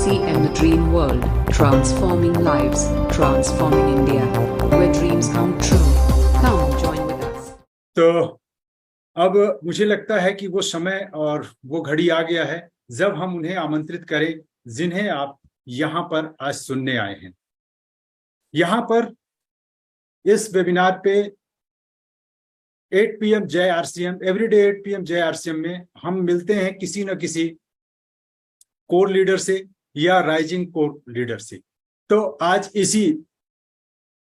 TCM The Dream World, transforming lives, transforming India, where dreams come true. Come join with us. तो अब मुझे लगता है कि वो समय और वो घड़ी आ गया है जब हम उन्हें आमंत्रित करें जिन्हें आप यहाँ पर आज सुनने आए हैं। यहाँ पर इस वेबिनार पे 8 PM जय RCM, एवरीडे 8 PM जय RCM में हम मिलते हैं किसी न किसी कोर लीडर से या राइजिंग कोर लीडर से। तो आज इसी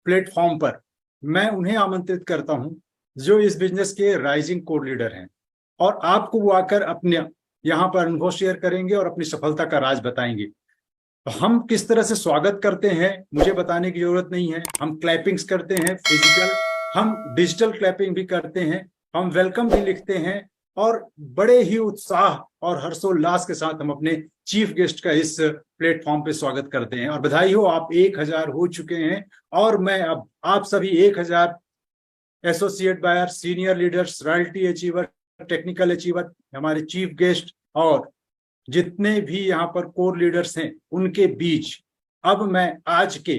प्लेटफॉर्म पर मैं उन्हें आमंत्रित करता हूं जो इस बिजनेस के राइजिंग कोर लीडर हैं और आपको वो आकर अपने यहाँ पर अनुभव शेयर करेंगे और अपनी सफलता का राज बताएंगे। हम किस तरह से स्वागत करते हैं मुझे बताने की जरूरत नहीं है। हम क्लैपिंग्स करते हैं फिजिकल, हम डिजिटल क्लैपिंग भी करते हैं, हम वेलकम भी लिखते हैं और बड़े ही उत्साह और हर्षोल्लास के साथ हम अपने चीफ गेस्ट का इस प्लेटफॉर्म पे स्वागत करते हैं। और बधाई हो, आप 1000 हो चुके हैं और मैं अब आप सभी 1000 associate buyer, senior leaders, royalty achiever, technical achiever, हमारे चीफ गेस्ट और जितने भी यहाँ पर कोर लीडर्स हैं उनके बीच अब मैं आज के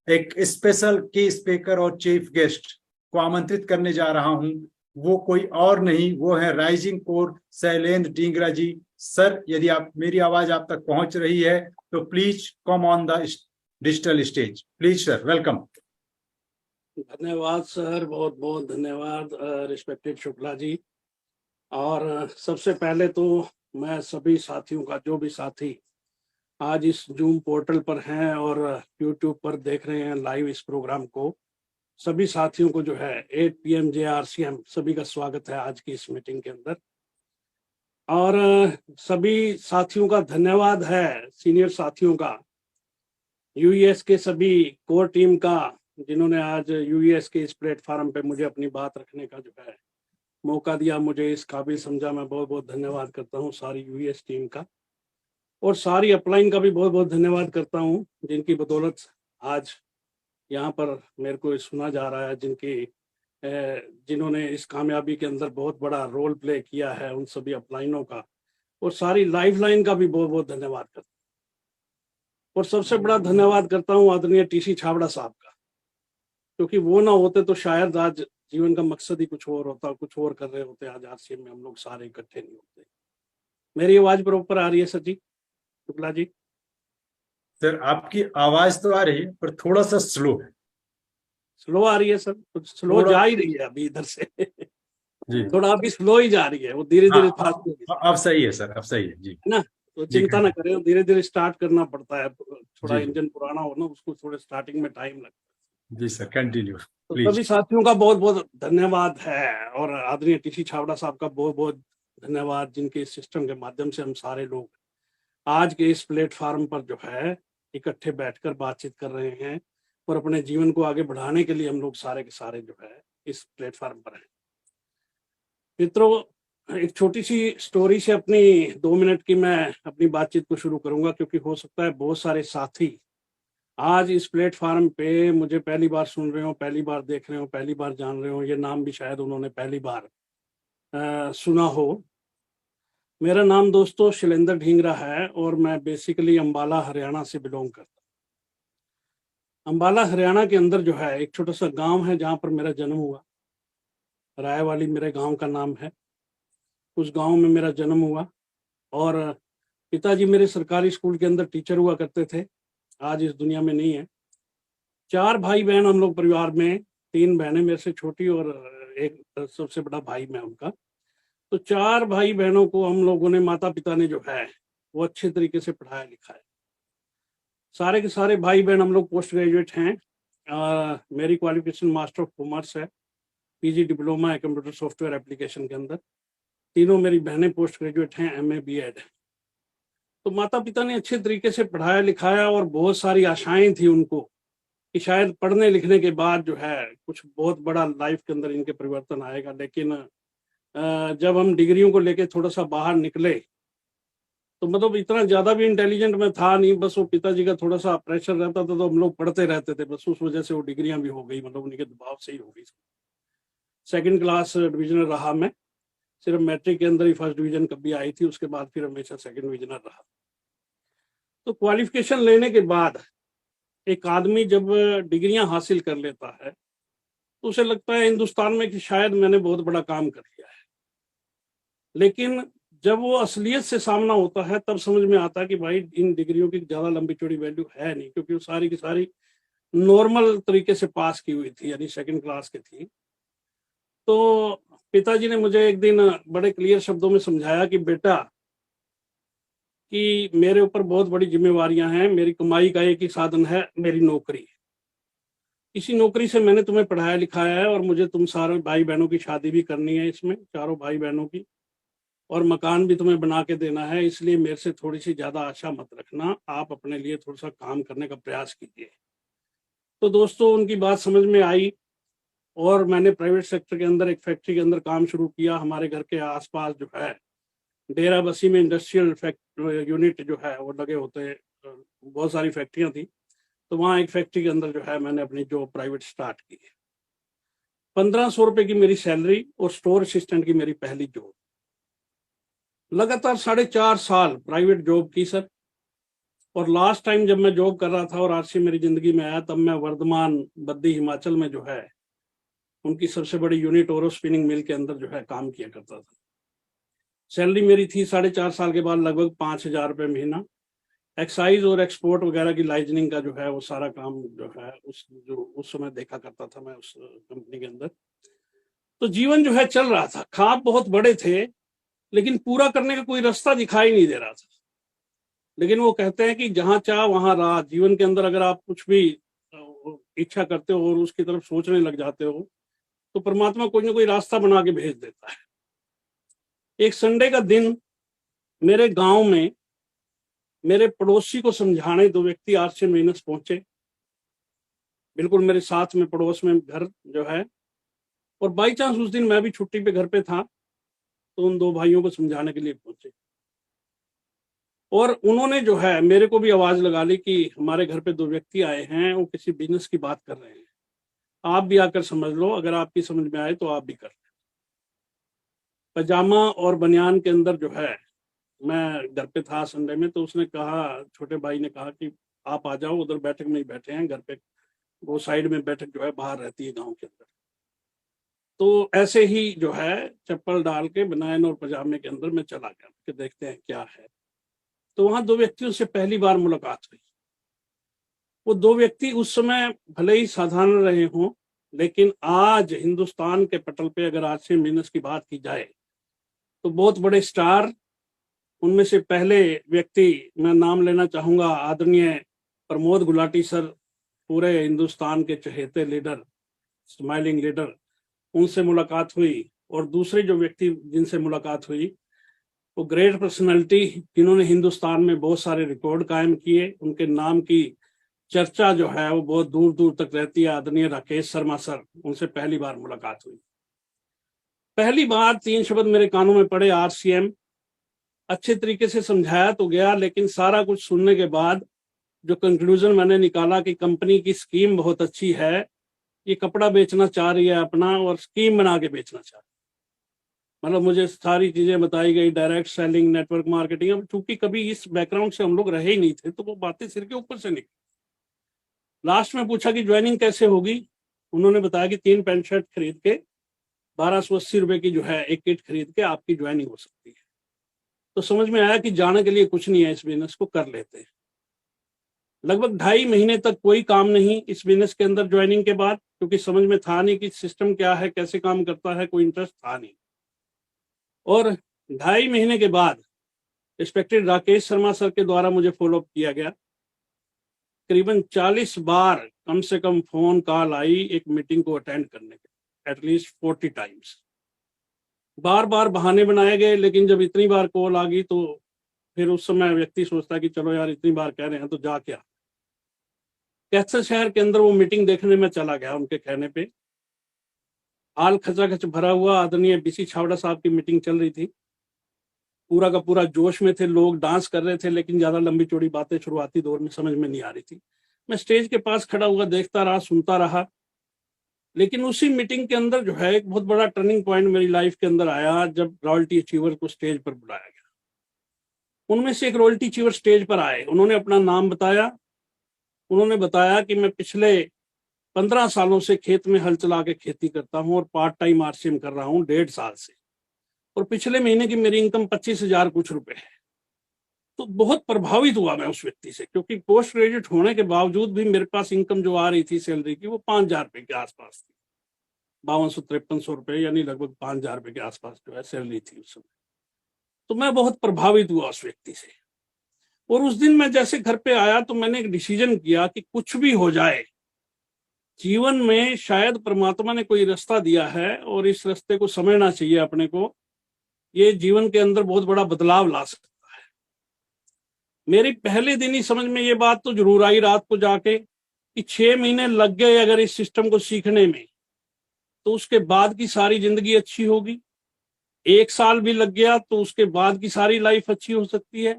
एक स्पेशल की स्पीकर और चीफ गेस्ट को आमंत्रित करने जा रहा हूं। वो कोई और नहीं, वो है राइजिंग कोर शैलेंद्र ढींगरा जी। सर, यदि आप मेरी आवाज आप तक पहुंच रही है तो please come on the digital stage. Please sir, welcome. धन्यवाद सर, बहुत बहुत धन्यवाद रिस्पेक्टेड शुक्ला जी। और सबसे पहले तो मैं सभी साथियों का, जो भी साथी आज इस जूम पोर्टल पर हैं और यूट्यूब पर देख रहे हैं लाइव इस प्रोग्राम को, सभी साथियों को जो है 8 PM जय RCM सभी का स्वागत है आज की इस मीटिंग के अंदर। और सभी साथियों का धन्यवाद है, सीनियर साथियों का, UES के सभी कोर टीम का, जिन्होंने आज UES के इस प्लेटफॉर्म पे मुझे अपनी बात रखने का जो है मौका दिया, मुझे इस काबिल समझा। मैं बहुत बहुत धन्यवाद करता हूँ सारी UES टीम का और सारी अपलाइन का भी बहुत बहुत धन्यवाद करता हूँ, जिनकी बदौलत आज यहाँ पर मेरे को सुना जा रहा है, जिन्होंने इस कामयाबी के अंदर बहुत बड़ा रोल प्ले किया है, उन सभी अपलाइनों का और सारी लाइफ लाइन का भी बहुत बहुत धन्यवाद करता हूँ। और सबसे बड़ा धन्यवाद करता हूँ आदरणीय TC छाबड़ा साहब का, क्योंकि वो ना होते तो शायद आज जीवन का मकसद ही कुछ और होता, कुछ और कर रहे होते, आज RCM में हम लोग सारे इकट्ठे नहीं होते। मेरी आवाज प्रॉपर आ रही है सर जी, शुक्ला जी? सर, आपकी आवाज तो आ रही है पर थोड़ा सा स्लो है। स्लो आ रही है सर? कुछ स्लो जा ही रही है अभी इधर से जी, थोड़ा अभी स्लो ही जा रही है, वो धीरे धीरे फास्ट। अब सही है सर, अब सही है जी, है ना? तो चिंता ना करें, धीरे धीरे स्टार्ट करना पड़ता है, थोड़ा जी। इंजन पुराना हो ना, उसको थोड़े स्टार्टिंग में टाइम लगता है। जी सर, कंटिन्यू तो प्लीज। सभी साथियों का बहुत बहुत धन्यवाद है और आदरणीय TC छाबड़ा साहब का बहुत बहुत धन्यवाद, जिनके सिस्टम के माध्यम से हम सारे लोग आज के इस प्लेटफॉर्म पर जो है इकट्ठे बैठकर बातचीत कर रहे हैं और अपने जीवन को आगे बढ़ाने के लिए हम लोग सारे के सारे जो है इस प्लेटफॉर्म पर हैं। मित्रों, एक छोटी सी स्टोरी से अपनी 2 मिनट की मैं अपनी बातचीत को शुरू करूंगा, क्योंकि हो सकता है बहुत सारे साथी आज इस प्लेटफॉर्म पे मुझे पहली बार सुन रहे हो, पहली बार देख रहे हो, पहली बार जान रहे हो, ये नाम भी शायद उन्होंने पहली बार सुना हो। मेरा नाम दोस्तों शैलेंद्र ढींगरा है और मैं बेसिकली अंबाला हरियाणा से बिलोंग करता हूँ। अंबाला हरियाणा के अंदर जो है एक छोटा सा गांव है जहाँ पर मेरा जन्म हुआ, रायवाली मेरे गांव का नाम है। उस गांव में मेरा जन्म हुआ और पिताजी मेरे सरकारी स्कूल के अंदर टीचर हुआ करते थे, आज इस दुनिया में नहीं है। 4 भाई बहन हम लोग परिवार में, 3 बहनें मेरे से छोटी और एक सबसे बड़ा भाई मैं उनका। तो 4 भाई बहनों को हम लोगों ने, माता पिता ने जो है वो अच्छे तरीके से पढ़ाया लिखाया। सारे के सारे भाई बहन हम लोग पोस्ट ग्रेजुएट हैं। मेरी क्वालिफिकेशन मास्टर ऑफ कॉमर्स है, PG डिप्लोमा है कंप्यूटर सॉफ्टवेयर एप्लीकेशन के अंदर। तीनों मेरी बहनें पोस्ट ग्रेजुएट हैं, MA BEd। तो माता पिता ने अच्छे तरीके से पढ़ाया लिखाया और बहुत सारी आशाएं थी उनको कि शायद पढ़ने लिखने के बाद जो है कुछ बहुत बड़ा लाइफ के अंदर इनके परिवर्तन आएगा। लेकिन जब हम डिग्रियों को लेके थोड़ा सा बाहर निकले तो मतलब इतना ज्यादा भी इंटेलिजेंट मैं था नहीं, बस वो पिताजी का थोड़ा सा प्रेशर रहता था तो हम लोग पढ़ते रहते थे, बस उस वजह से वो डिग्रियां भी हो गई, मतलब उनके दबाव से ही हो गई। 2nd क्लास डिविजनर रहा मैं, सिर्फ मैट्रिक के अंदर ही 1st डिवीजन कभी आई थी, उसके बाद फिर हमेशा 2nd डिविजनर रहा। तो क्वालिफिकेशन लेने के बाद एक आदमी जब डिग्रियां हासिल कर लेता है तो उसे लगता है हिंदुस्तान में कि शायद मैंने बहुत बड़ा काम कर लिया है। लेकिन जब वो असलियत से सामना होता है तब समझ में आता है कि भाई इन डिग्रियों की ज्यादा लंबी चौड़ी वैल्यू है नहीं, क्योंकि वो सारी की सारी नॉर्मल तरीके से पास की हुई थी, यानी सेकंड क्लास की थी। तो पिताजी ने मुझे एक दिन बड़े क्लियर शब्दों में समझाया कि बेटा, कि मेरे ऊपर बहुत बड़ी जिम्मेवारियां हैं, मेरी कमाई का एक ही साधन है मेरी नौकरी। इसी नौकरी से मैंने तुम्हें पढ़ाया लिखाया है और मुझे तुम सारे भाई बहनों की शादी भी करनी है, इसमें चारों भाई बहनों की, और मकान भी तुम्हें बना के देना है। इसलिए मेरे से थोड़ी सी ज्यादा आशा मत रखना, आप अपने लिए थोड़ा सा काम करने का प्रयास कीजिए। तो दोस्तों उनकी बात समझ में आई और मैंने प्राइवेट सेक्टर के अंदर एक फैक्ट्री के अंदर काम शुरू किया। हमारे घर के आसपास जो है डेरा बसी में इंडस्ट्रियल यूनिट जो है वो लगे होते हैं, बहुत सारी फैक्ट्रियां थी। तो वहाँ एक फैक्ट्री के अंदर जो है मैंने अपनी जॉब प्राइवेट स्टार्ट की। 1500 रुपए की मेरी सैलरी और स्टोर असिस्टेंट की मेरी पहली जॉब। लगातार 4.5 साल प्राइवेट जॉब की सर। और लास्ट टाइम जब मैं जॉब कर रहा था और आरसी मेरी जिंदगी में आया, तब मैं वर्धमान बद्दी हिमाचल में जो है उनकी सबसे बड़ी यूनिट ओरो स्पिनिंग मिल के अंदर जो है काम किया करता था। सैलरी मेरी थी 4.5 साल के बाद लगभग 5,000 रुपये महीना। एक्साइज और एक्सपोर्ट वगैरह की लाइजनिंग का जो है वो सारा काम जो है उस समय देखा करता था मैं उस कंपनी के अंदर। तो जीवन जो है चल रहा था, ख्वाब बहुत बड़े थे लेकिन पूरा करने का कोई रास्ता दिखाई नहीं दे रहा था। लेकिन वो कहते हैं कि जहां चाह वहां राह। जीवन के अंदर अगर आप कुछ भी इच्छा करते हो और उसकी तरफ सोचने लग जाते हो तो परमात्मा कोई ना कोई रास्ता बना के भेज देता है। एक संडे का दिन मेरे गांव में मेरे पड़ोसी को समझाने 2 व्यक्ति आर्शियन वीनस पहुंचे, बिल्कुल मेरे साथ में पड़ोस में घर जो है। और बाई चांस उस दिन मैं भी छुट्टी पे घर पे था, तो उन 2 भाइयों को समझाने के लिए पहुंचे। और उन्होंने जो है मेरे को भी आवाज लगा ली कि हमारे घर पे 2 व्यक्ति आए हैं, वो किसी बिजनेस की बात कर रहे हैं, आप भी आकर समझ लो, अगर आपकी समझ में आए तो आप भी कर लें। पजामा और बनियान के अंदर जो है मैं घर पे था संडे में। तो उसने कहा, छोटे भाई ने कहा कि आप आ जाओ, उधर बैठक में ही बैठे हैं घर पे, वो साइड में बैठक जो है बाहर रहती है गांव के अंदर। तो ऐसे ही जो है चप्पल डाल के बनियान और पजामे के अंदर मैं चला गया कि देखते हैं क्या है। तो वहां 2 व्यक्तियों से पहली बार मुलाकात हुई। वो 2 व्यक्ति उस समय भले ही साधारण रहे हों, लेकिन आज हिंदुस्तान के पटल पे अगर आर्शियन वीनस की बात की जाए तो बहुत बड़े स्टार। उनमें से पहले व्यक्ति मैं नाम लेना चाहूंगा, आदरणीय प्रमोद गुलाटी सर, पूरे हिंदुस्तान के चहेते लीडर, स्माइलिंग लीडर, उनसे मुलाकात हुई। और दूसरे जो व्यक्ति जिनसे मुलाकात हुई वो ग्रेट पर्सनालिटी, जिन्होंने हिंदुस्तान में बहुत सारे रिकॉर्ड कायम किए, उनके नाम की चर्चा जो है वो बहुत दूर दूर तक रहती है, आदरणीय राकेश शर्मा सर, उनसे पहली बार मुलाकात हुई। पहली बार 3 शब्द मेरे कानों में पड़े, आरसीएम। अच्छे तरीके से समझाया तो गया, लेकिन सारा कुछ सुनने के बाद जो कंक्लूजन मैंने निकाला कि कंपनी की स्कीम बहुत अच्छी है, ये कपड़ा बेचना चाह रही है अपना और स्कीम बना के बेचना चाह रही है। मतलब मुझे सारी चीजें बताई गई, डायरेक्ट सेलिंग, नेटवर्क मार्केटिंग। अब चूंकि कभी इस बैकग्राउंड से हम लोग रहे ही नहीं थे तो वो बातें सिर के ऊपर से निकली। लास्ट में पूछा कि ज्वाइनिंग कैसे होगी। उन्होंने बताया कि 3 पैंट शर्ट खरीद के 1280 रुपए की जो है एक किट खरीद के आपकी ज्वाइनिंग हो सकती है। तो समझ में आया कि जाने के लिए कुछ नहीं है, इस बिजनेस को कर लेते हैं। लगभग 2.5 महीने तक कोई काम नहीं इस बिजनेस के अंदर ज्वाइनिंग के बाद, क्योंकि समझ में था नहीं कि सिस्टम क्या है, कैसे काम करता है, कोई इंटरेस्ट था नहीं। और 2.5 महीने के बाद रिस्पेक्टेड राकेश शर्मा सर के द्वारा मुझे फॉलोअप किया गया। करीबन 40 बार कम से कम फोन कॉल आई एक मीटिंग को अटेंड करने के, एटलीस्ट 40 टाइम्स। बार बार बहाने बनाए गए, लेकिन जब इतनी बार कॉल आ गई तो फिर उस समय व्यक्ति सोचता है कि चलो यार इतनी बार कह रहे हैं तो जा क्या। कैथल शहर के अंदर वो मीटिंग देखने में चला गया, उनके कहने पे। हाल खचाखच भरा हुआ, आदरणीय बीसी छावड़ा साहब की मीटिंग चल रही थी, पूरा का पूरा जोश में थे लोग, डांस कर रहे थे, लेकिन ज्यादा लंबी चौड़ी बातें शुरुआती दौर में समझ में नहीं आ रही थी। मैं स्टेज के पास खड़ा हुआ देखता रहा, सुनता रहा। लेकिन उसी मीटिंग के अंदर जो है एक बहुत बड़ा टर्निंग पॉइंट मेरी लाइफ के अंदर आया, जब रॉयल्टी अचीवर को स्टेज पर बुलाया गया। उनमें से एक रॉयल्टी अचीवर स्टेज पर आए, उन्होंने अपना नाम बताया। उन्होंने बताया कि मैं पिछले 15 सालों से खेत में हल चला के खेती करता हूं और पार्ट टाइम आरसीएम कर रहा हूं 1.5 साल से, और पिछले महीने की मेरी इनकम 25,000 कुछ रुपए है। तो बहुत प्रभावित हुआ मैं उस व्यक्ति से, क्योंकि पोस्ट ग्रेजुएट होने के बावजूद भी मेरे पास इनकम जो आ रही थी सैलरी की वो 5,000 रुपए के आसपास थी, 5200-5300 रुपए, यानी लगभग 5,000 रुपए के आसपास जो है सैलरी थी उस समय। तो मैं बहुत प्रभावित हुआ उस व्यक्ति से, और उस दिन मैं जैसे घर पे आया तो मैंने एक डिसीजन किया कि कुछ भी हो जाए, जीवन में शायद परमात्मा ने कोई रास्ता दिया है और इस रास्ते को समझना चाहिए अपने को, ये जीवन के अंदर बहुत बड़ा बदलाव ला सकता है। मेरी पहले दिन ही समझ में ये बात तो जरूर आई रात को जाके कि 6 महीने लग गए अगर इस सिस्टम को सीखने में, तो उसके बाद की सारी जिंदगी अच्छी होगी। 1 साल भी लग गया तो उसके बाद की सारी लाइफ अच्छी हो सकती है।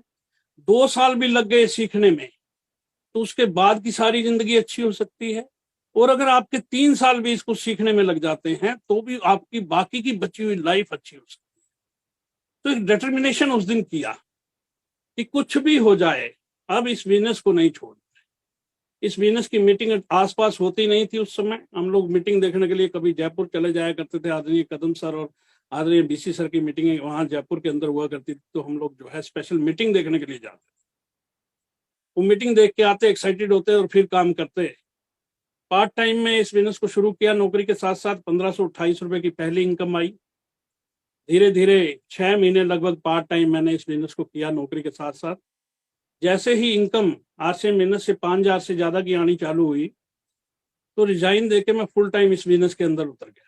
2 साल भी लग गए सीखने में तो उसके बाद की सारी जिंदगी अच्छी हो सकती है। और अगर आपके 3 साल भी इसको सीखने में लग जाते हैं तो भी आपकी बाकी की बची हुई लाइफ अच्छी हो सकती है। तो एक डिटर्मिनेशन उस दिन किया कि कुछ भी हो जाए अब इस बिजनेस को नहीं छोड़ना। इस बिजनेस की मीटिंग आसपास होती नहीं थी उस समय। हम लोग मीटिंग देखने के लिए कभी जयपुर चले जाया करते थे, आदरणीय कदम सर और आदरणीय बीसी सर की मीटिंग वहां जयपुर के अंदर हुआ करती थी, तो हम लोग जो है स्पेशल मीटिंग देखने के लिए जाते थे। वो मीटिंग देख के आते, एक्साइटेड होते और फिर काम करते। पार्ट टाइम में इस बिजनेस को शुरू किया, नौकरी के साथ साथ 1528 रुपए की पहली इनकम आई। धीरे धीरे 6 महीने लगभग पार्ट टाइम मैंने इस बिजनेस को किया नौकरी के साथ साथ। जैसे ही इनकम आरसीएम बिजनेस से 5,000 से ज्यादा की आनी चालू हुई तो रिजाइन देके मैं फुल टाइम इस बिजनेस के अंदर उतर गया।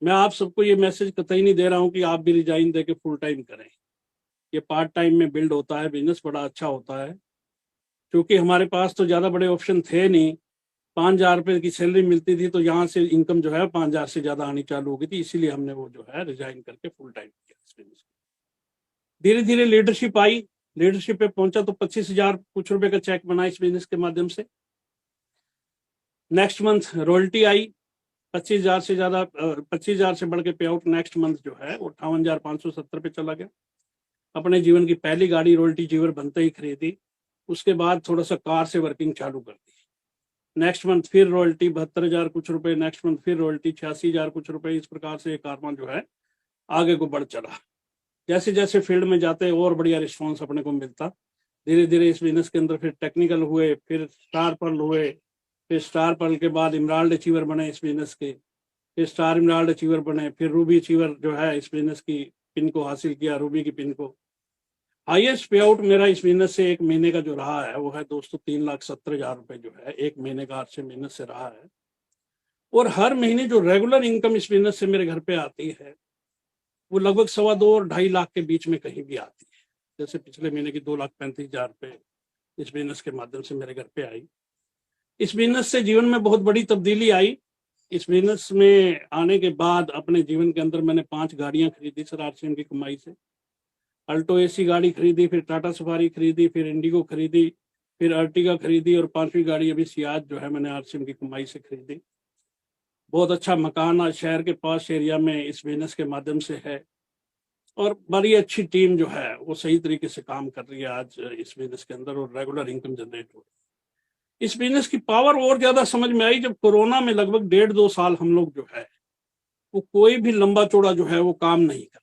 मैं आप सबको ये मैसेज कतई नहीं दे रहा हूं कि आप भी रिजाइन देके फुल टाइम करें। ये पार्ट टाइम में बिल्ड होता है, बिजनेस बड़ा अच्छा होता है। क्योंकि हमारे पास तो ज्यादा बड़े ऑप्शन थे नहीं, 5,000 रुपए की सैलरी मिलती थी तो यहाँ से इनकम जो है 5,000 से ज्यादा आनी चालू हो गई थी, इसीलिए हमने वो जो है रिजाइन करके फुल टाइम किया इस बिजनेस को। धीरे धीरे लीडरशिप आई, लीडरशिप पे पहुंचा तो 25,000 कुछ रुपए का चेक बना इस बिजनेस के माध्यम से। नेक्स्ट मंथ रॉयल्टी आई 25,000 से ज्यादा, 25,000 से बढ़ के पे आउट नेक्स्ट मंथ जो है 58,570 पे चला गया। अपने जीवन की पहली गाड़ी रॉयल्टी अचीवर बनते ही खरीदी। उसके बाद थोड़ा सा कार से वर्किंग चालू कर दी। नेक्स्ट मंथ फिर रॉयल्टी 72,000 कुछ रुपए, नेक्स्ट मंथ फिर रॉयल्टी 86,000 कुछ रुपए। इस प्रकार से कारवां जो है आगे को बढ़ चला। जैसे जैसे फील्ड में जाते और बढ़िया रिस्पॉन्स अपने को मिलता। धीरे धीरे इस बिजनेस के अंदर फिर टेक्निकल हुए, फिर स्टार पर्ल हुए, फिर स्टार पर्ल के बाद इमराल्ड अचीवर बने इस बिजनेस के, फिर स्टार इमराल्ड अचीवर बने, फिर रूबी अचीवर जो है इस बिजनेस की पिन को हासिल किया, रूबी की पिन को। हाईएस्ट पे आउट मेरा इस बिजनेस से एक महीने का जो रहा है वो है दोस्तों 3,70,000 रुपए जो है एक महीने का आरसीएम बिजनेस से रहा है। और हर महीने जो रेगुलर इनकम इस बिजनेस से मेरे घर पे आती है वो लगभग 2.25 और 2.5 लाख के बीच में कहीं भी आती है। जैसे पिछले महीने की 2,35,000 रुपए इस बिजनेस के माध्यम से मेरे घर पे आई। इस बिजनेस से जीवन में बहुत बड़ी तब्दीली आई। इस बिजनेस में आने के बाद अपने जीवन के अंदर मैंने 5 गाड़ियां खरीदी सर आरसीएम की कमाई से। अल्टो एसी गाड़ी खरीदी, फिर टाटा सफारी खरीदी, फिर इंडिगो खरीदी, फिर अर्टिगा खरीदी, और 5वीं गाड़ी अभी सियाज जो है मैंने आरसीएम की कमाई से खरीदी। बहुत अच्छा मकान आज शहर के पास एरिया में इस बिजनेस के माध्यम से है, और बड़ी अच्छी टीम जो है वो सही तरीके से काम कर रही है आज इस बिजनेस के अंदर, और रेगुलर इनकम जनरेट हो रही है। इस बिजनेस की पावर और ज्यादा समझ में आई जब कोरोना में लगभग 1.5-2 साल हम लोग जो है वो कोई भी लंबा चौड़ा जो है वो काम नहीं कर।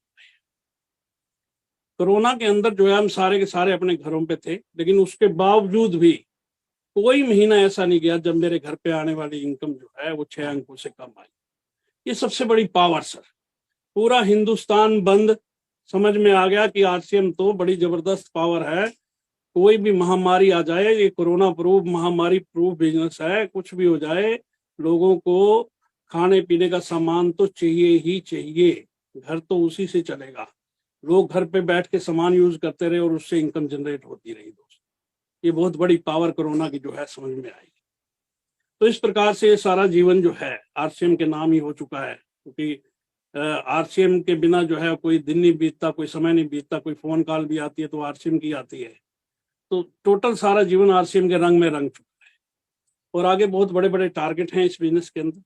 कोरोना के अंदर जो है हम सारे के सारे अपने घरों पे थे, लेकिन उसके बावजूद भी कोई महीना ऐसा नहीं गया जब मेरे घर पे आने वाली इनकम जो है वो 6 अंकों से कम आई। ये सबसे बड़ी पावर सर। पूरा हिंदुस्तान बंद, समझ में आ गया कि आरसीएम तो बड़ी जबरदस्त पावर है। कोई भी महामारी आ जाए, ये कोरोना प्रूफ महामारी प्रूफ बिजनेस है। कुछ भी हो जाए, लोगों को खाने पीने का सामान तो चाहिए ही चाहिए, घर तो उसी से चलेगा। लोग घर पे बैठ के सामान यूज करते रहे और उससे इनकम जनरेट होती रही दोस्तों। ये बहुत बड़ी पावर कोरोना की जो है समझ में आई। तो इस प्रकार से सारा जीवन जो है आरसीएम के नाम ही हो चुका है, क्योंकि आरसीएम के बिना जो है कोई दिन नहीं बीतता, कोई समय नहीं बीतता, कोई फोन कॉल भी आती है तो आरसीएम की आती है। तो टोटल सारा जीवन आरसीएम के रंग में रंग चुका है, और आगे बहुत बड़े बड़े टारगेट हैं इस बिजनेस के अंदर।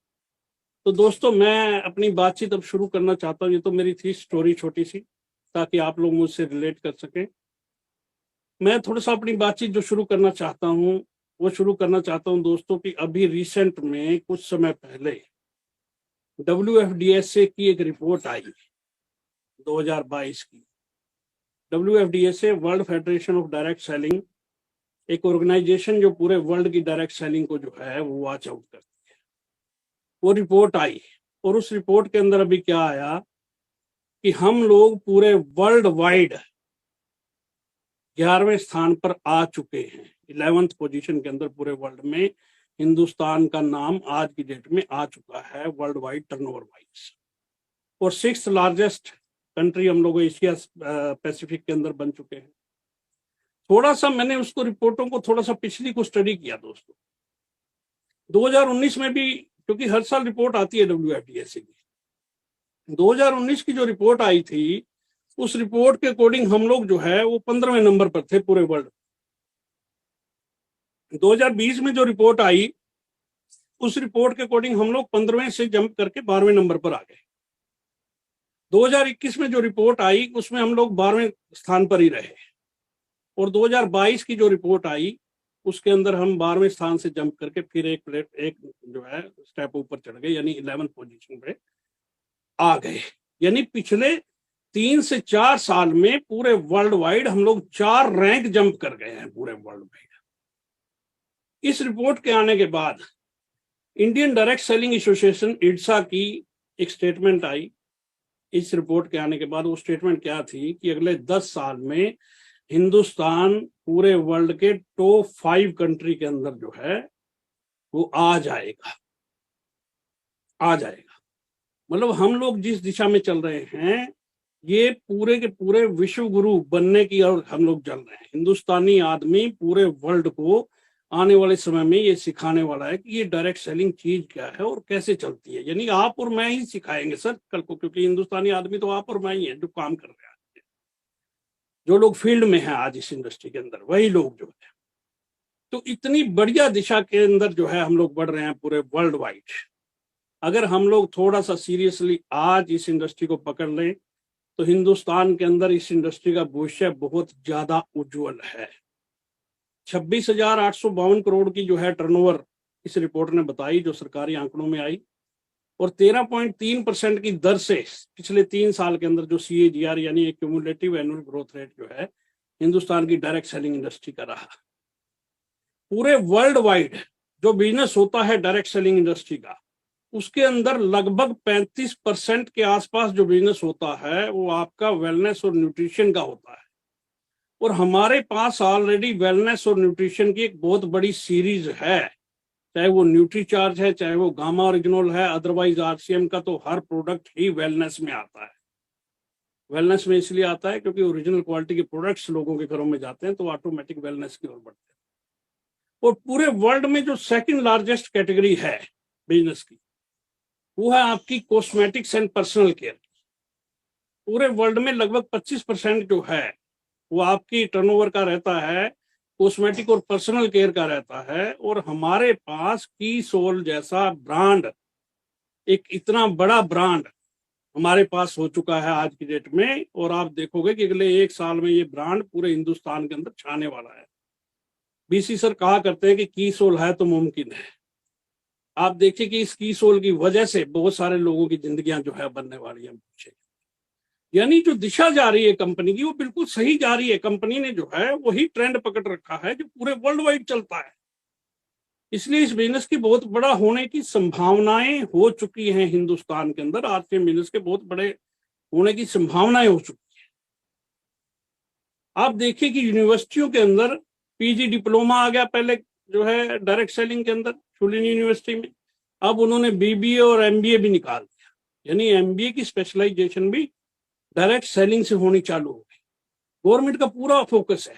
तो दोस्तों मैं अपनी बातचीत अब शुरू करना चाहता हूँ। ये तो मेरी थी स्टोरी छोटी सी, ताकि आप लोग मुझसे रिलेट कर सकें। मैं थोड़ा सा अपनी बातचीत जो शुरू करना चाहता हूँ वो शुरू करना चाहता हूँ दोस्तों कि अभी रिसेंट में कुछ समय पहले WFDSA की एक रिपोर्ट आई 2022 की। WFDSA world federation of direct selling, एक ऑर्गेनाइजेशन जो पूरे वर्ल्ड की डायरेक्ट सेलिंग को जो है वो वॉच आउट करती है। वो रिपोर्ट आई और उस रिपोर्ट के अंदर अभी क्या आया कि हम लोग पूरे वर्ल्ड वाइड 11वें स्थान पर आ चुके हैं। 11th पोजीशन के अंदर पूरे वर्ल्ड में हिंदुस्तान का नाम आज की डेट में आ चुका है वर्ल्ड वाइड टर्नओवर वाइज। और 6th लार्जेस्ट कंट्री हम लोग एशिया पैसिफिक के अंदर बन चुके हैं। थोड़ा सा मैंने उसको रिपोर्टों को थोड़ा सा पिछली को स्टडी किया दोस्तों। 2019 में भी, क्योंकि हर साल रिपोर्ट आती है WFDSA की, 2019 की जो रिपोर्ट आई थी उस रिपोर्ट के अकॉर्डिंग हम लोग जो है वो 15वें नंबर पर थे पूरे वर्ल्ड। 2020 में जो रिपोर्ट आई उस रिपोर्ट के अकॉर्डिंग हम लोग 15वें से जंप करके 12वें नंबर पर आ गए। 2021 में जो रिपोर्ट आई उसमें हम लोग 12वें स्थान पर ही रहे। और 2022 की जो रिपोर्ट आई उसके अंदर हम 12वें स्थान से जंप करके फिर एक जो है स्टेप ऊपर चढ़ गए, यानी 11th पोजीशन पे आ गए। यानी पिछले 3 से 4 साल में पूरे वर्ल्ड वाइड हम लोग 4 रैंक जंप कर गए हैं पूरे वर्ल्ड वाइड। इस रिपोर्ट के आने के बाद Indian direct selling association IDSA की एक स्टेटमेंट आई। इस रिपोर्ट के आने के बाद वो स्टेटमेंट क्या थी कि अगले 10 साल में हिंदुस्तान पूरे वर्ल्ड के टॉप 5 कंट्री के अंदर जो है वो आ जाएगा। मतलब हम लोग जिस दिशा में चल रहे हैं ये पूरे के पूरे विश्व गुरु बनने की और हम लोग चल रहे हैं। हिंदुस्तानी आदमी पूरे वर्ल्ड को आने वाले समय में ये सिखाने वाला है कि ये डायरेक्ट सेलिंग चीज क्या है और कैसे चलती है। यानी आप और मैं ही सिखाएंगे सर कल को, क्योंकि हिंदुस्तानी आदमी तो आप और मैं ही है जो काम कर रहे हैं। जो लोग फील्ड में हैं आज इस इंडस्ट्री के अंदर वही लोग जो है। तो इतनी बढ़िया दिशा के अंदर जो है हम लोग बढ़ रहे हैं पूरे वर्ल्ड वाइड। अगर हम लोग थोड़ा सा सीरियसली आज इस इंडस्ट्री को पकड़ लें तो हिंदुस्तान के अंदर इस इंडस्ट्री का भविष्य बहुत ज्यादा उज्जवल है। 26,852 करोड़ की जो है टर्नओवर इस रिपोर्ट ने बताई जो सरकारी आंकड़ों में आई। और 13.3% की दर से पिछले 3 साल के अंदर जो CAGR यानी क्यूमुलेटिव एनुअल ग्रोथ रेट जो है हिंदुस्तान की डायरेक्ट सेलिंग इंडस्ट्री का रहा। पूरे वर्ल्ड वाइड जो बिजनेस होता है डायरेक्ट सेलिंग इंडस्ट्री का उसके अंदर लगभग 35% के आसपास जो बिजनेस होता है वो आपका वेलनेस और न्यूट्रिशन का होता है। और हमारे पास ऑलरेडी वेलनेस और न्यूट्रिशन की एक बहुत बड़ी सीरीज है, चाहे वो न्यूट्री चार्ज है, चाहे वो गामा ओरिजिनल है, अदरवाइज RCM का तो हर प्रोडक्ट ही वेलनेस में आता है। वेलनेस में इसलिए आता है क्योंकि ओरिजिनल क्वालिटी के प्रोडक्ट्स लोगों के घरों में जाते हैं तो ऑटोमेटिक वेलनेस की ओर बढ़ते हैं। और पूरे वर्ल्ड में जो सेकंड लार्जेस्ट कैटेगरी है बिजनेस की वो है आपकी कॉस्मेटिक्स एंड पर्सनल केयर। पूरे वर्ल्ड में लगभग 25% जो है वो आपकी टर्नओवर का रहता है, कॉस्मेटिक और पर्सनल केयर का रहता है। और हमारे पास कीसोल जैसा ब्रांड, एक इतना बड़ा ब्रांड हमारे पास हो चुका है आज की डेट में। और आप देखोगे कि अगले 1 साल में ये ब्रांड पूरे हिंदुस्तान के अंदर छाने वाला है। BC सर कहा करते हैं कि कीसोल है तो मुमकिन है। आप देखिए कि इस कीसोल की वजह से बहुत सारे लोगों की जिंदगियां जो है बनने वाली है। यानी जो दिशा जा रही है कंपनी की वो बिल्कुल सही जा रही है। कंपनी ने जो है वही ट्रेंड पकड़ रखा है जो पूरे वर्ल्ड वाइड चलता है। इसलिए इस बिजनेस की बहुत बड़ा होने की संभावनाएं हो चुकी हैं हिंदुस्तान के अंदर। RCM बिजनेस के बहुत बड़े होने की संभावनाएं हो चुकी है। आप देखिए कि यूनिवर्सिटियों के अंदर PG डिप्लोमा आ गया पहले जो है डायरेक्ट सेलिंग के अंदर शुलिनी यूनिवर्सिटी में। अब उन्होंने BBA और MBA भी निकाल दिया, यानी MBA की स्पेशलाइजेशन भी डायरेक्ट सेलिंग से होनी चालू हो गई। गवर्नमेंट का पूरा फोकस है।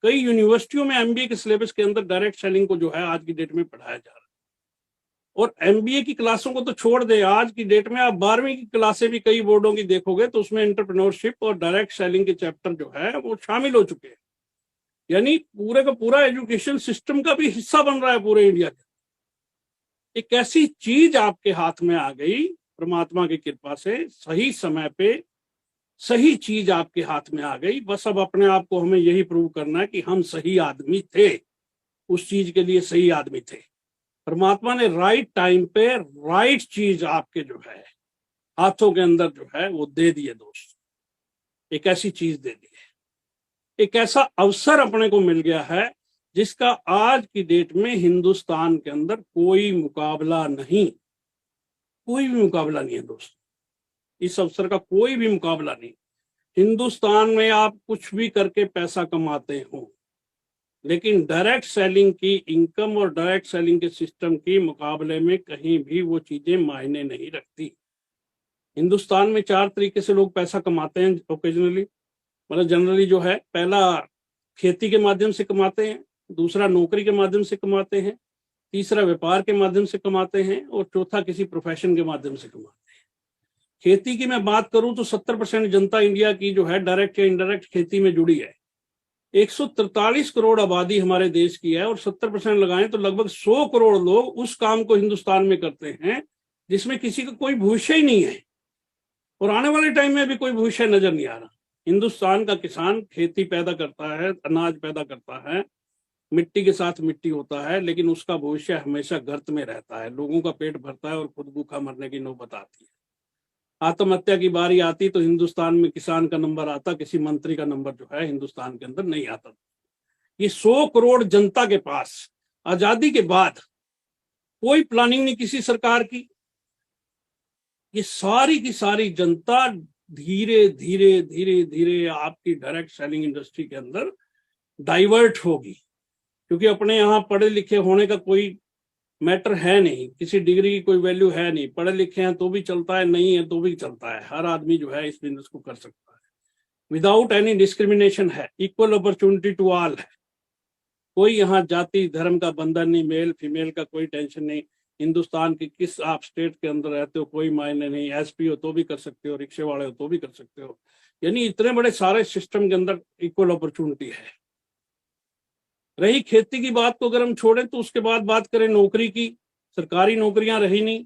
कई यूनिवर्सिटियों में MBA के सिलेबस के अंदर डायरेक्ट सेलिंग को जो है आज की डेट में पढ़ाया जा रहा है। और MBA की क्लासों को तो छोड़ दे, आज की डेट में आप 12वीं की क्लासें भी कई बोर्डों की देखोगे तो उसमें एंटरप्रेन्योरशिप और डायरेक्ट सेलिंग के चैप्टर जो है वो शामिल हो चुके हैं। यानी पूरे का पूरा एजुकेशन सिस्टम का भी हिस्सा बन रहा है पूरे इंडिया का। एक ऐसी चीज आपके हाथ में आ गई परमात्मा की कृपा से, सही समय पे सही चीज आपके हाथ में आ गई, बस अब अपने आप को हमें यही प्रूव करना है कि हम सही आदमी थे, उस चीज के लिए सही आदमी थे। परमात्मा ने राइट टाइम पे राइट चीज आपके जो है हाथों के अंदर जो है वो दे दिए दोस्त, एक ऐसी चीज दे दी है, एक ऐसा अवसर अपने को मिल गया है जिसका आज की डेट में हिंदुस्तान के अंदर कोई मुकाबला नहीं, कोई भी मुकाबला नहीं है दोस्त। इस अवसर का कोई भी मुकाबला नहीं। हिंदुस्तान में आप कुछ भी करके पैसा कमाते हो, लेकिन डायरेक्ट सेलिंग की इनकम और डायरेक्ट सेलिंग के सिस्टम की मुकाबले में कहीं भी वो चीजें मायने नहीं रखती। हिंदुस्तान में 4 तरीके से लोग पैसा कमाते हैं ओकेजनली, मतलब जनरली जो है, पहला खेती के माध्यम से कमाते हैं, दूसरा नौकरी के माध्यम से कमाते हैं, तीसरा व्यापार के माध्यम से कमाते हैं, और चौथा किसी प्रोफेशन के माध्यम से कमाते हैं। खेती की मैं बात करूं तो 70% जनता इंडिया की जो है डायरेक्ट या इनडायरेक्ट खेती में जुड़ी है। 143 करोड़ आबादी हमारे देश की है और 70% लगाएं तो लगभग 100 करोड़ लोग उस काम को हिंदुस्तान में करते हैं जिसमें किसी का कोई भविष्य ही नहीं है, और आने वाले टाइम में भी कोई भविष्य नजर नहीं आ रहा। हिंदुस्तान का किसान खेती पैदा करता है, अनाज पैदा करता है, मिट्टी के साथ मिट्टी होता है, लेकिन उसका भविष्य हमेशा गर्त में रहता है, लोगों का पेट भरता है और खुद भूखा मरने की नौबत आती है। आत्महत्या की बारी आती तो हिंदुस्तान में किसान का नंबर आता, किसी मंत्री का नंबर जो है हिंदुस्तान के अंदर नहीं आता। ये 100 करोड़ जनता के पास आजादी के बाद कोई प्लानिंग नहीं किसी सरकार की। ये सारी की सारी जनता धीरे धीरे धीरे धीरे आपकी डायरेक्ट सेलिंग इंडस्ट्री के अंदर डाइवर्ट होगी, क्योंकि अपने यहाँ पढ़े लिखे होने का कोई मैटर है नहीं, किसी डिग्री की कोई वैल्यू है नहीं, पढ़े लिखे हैं तो भी चलता है, नहीं है तो भी चलता है, हर आदमी जो है इस बिजनेस को कर सकता है, विदाउट एनी डिस्क्रिमिनेशन है, इक्वल अपॉर्चुनिटी टू ऑल है। कोई यहाँ जाति धर्म का बंधन नहीं, मेल फीमेल का कोई टेंशन नहीं, हिंदुस्तान के किस आप स्टेट के अंदर रहते हो कोई मायने नहीं, एसपी हो तो भी कर सकते हो, रिक्शे वाले हो तो भी कर सकते हो, यानी इतने बड़े सारे सिस्टम के अंदर इक्वल अपॉर्चुनिटी है। रही खेती की बात को अगर हम छोड़ें तो उसके बाद बात करें नौकरी की, सरकारी नौकरियां रही नहीं,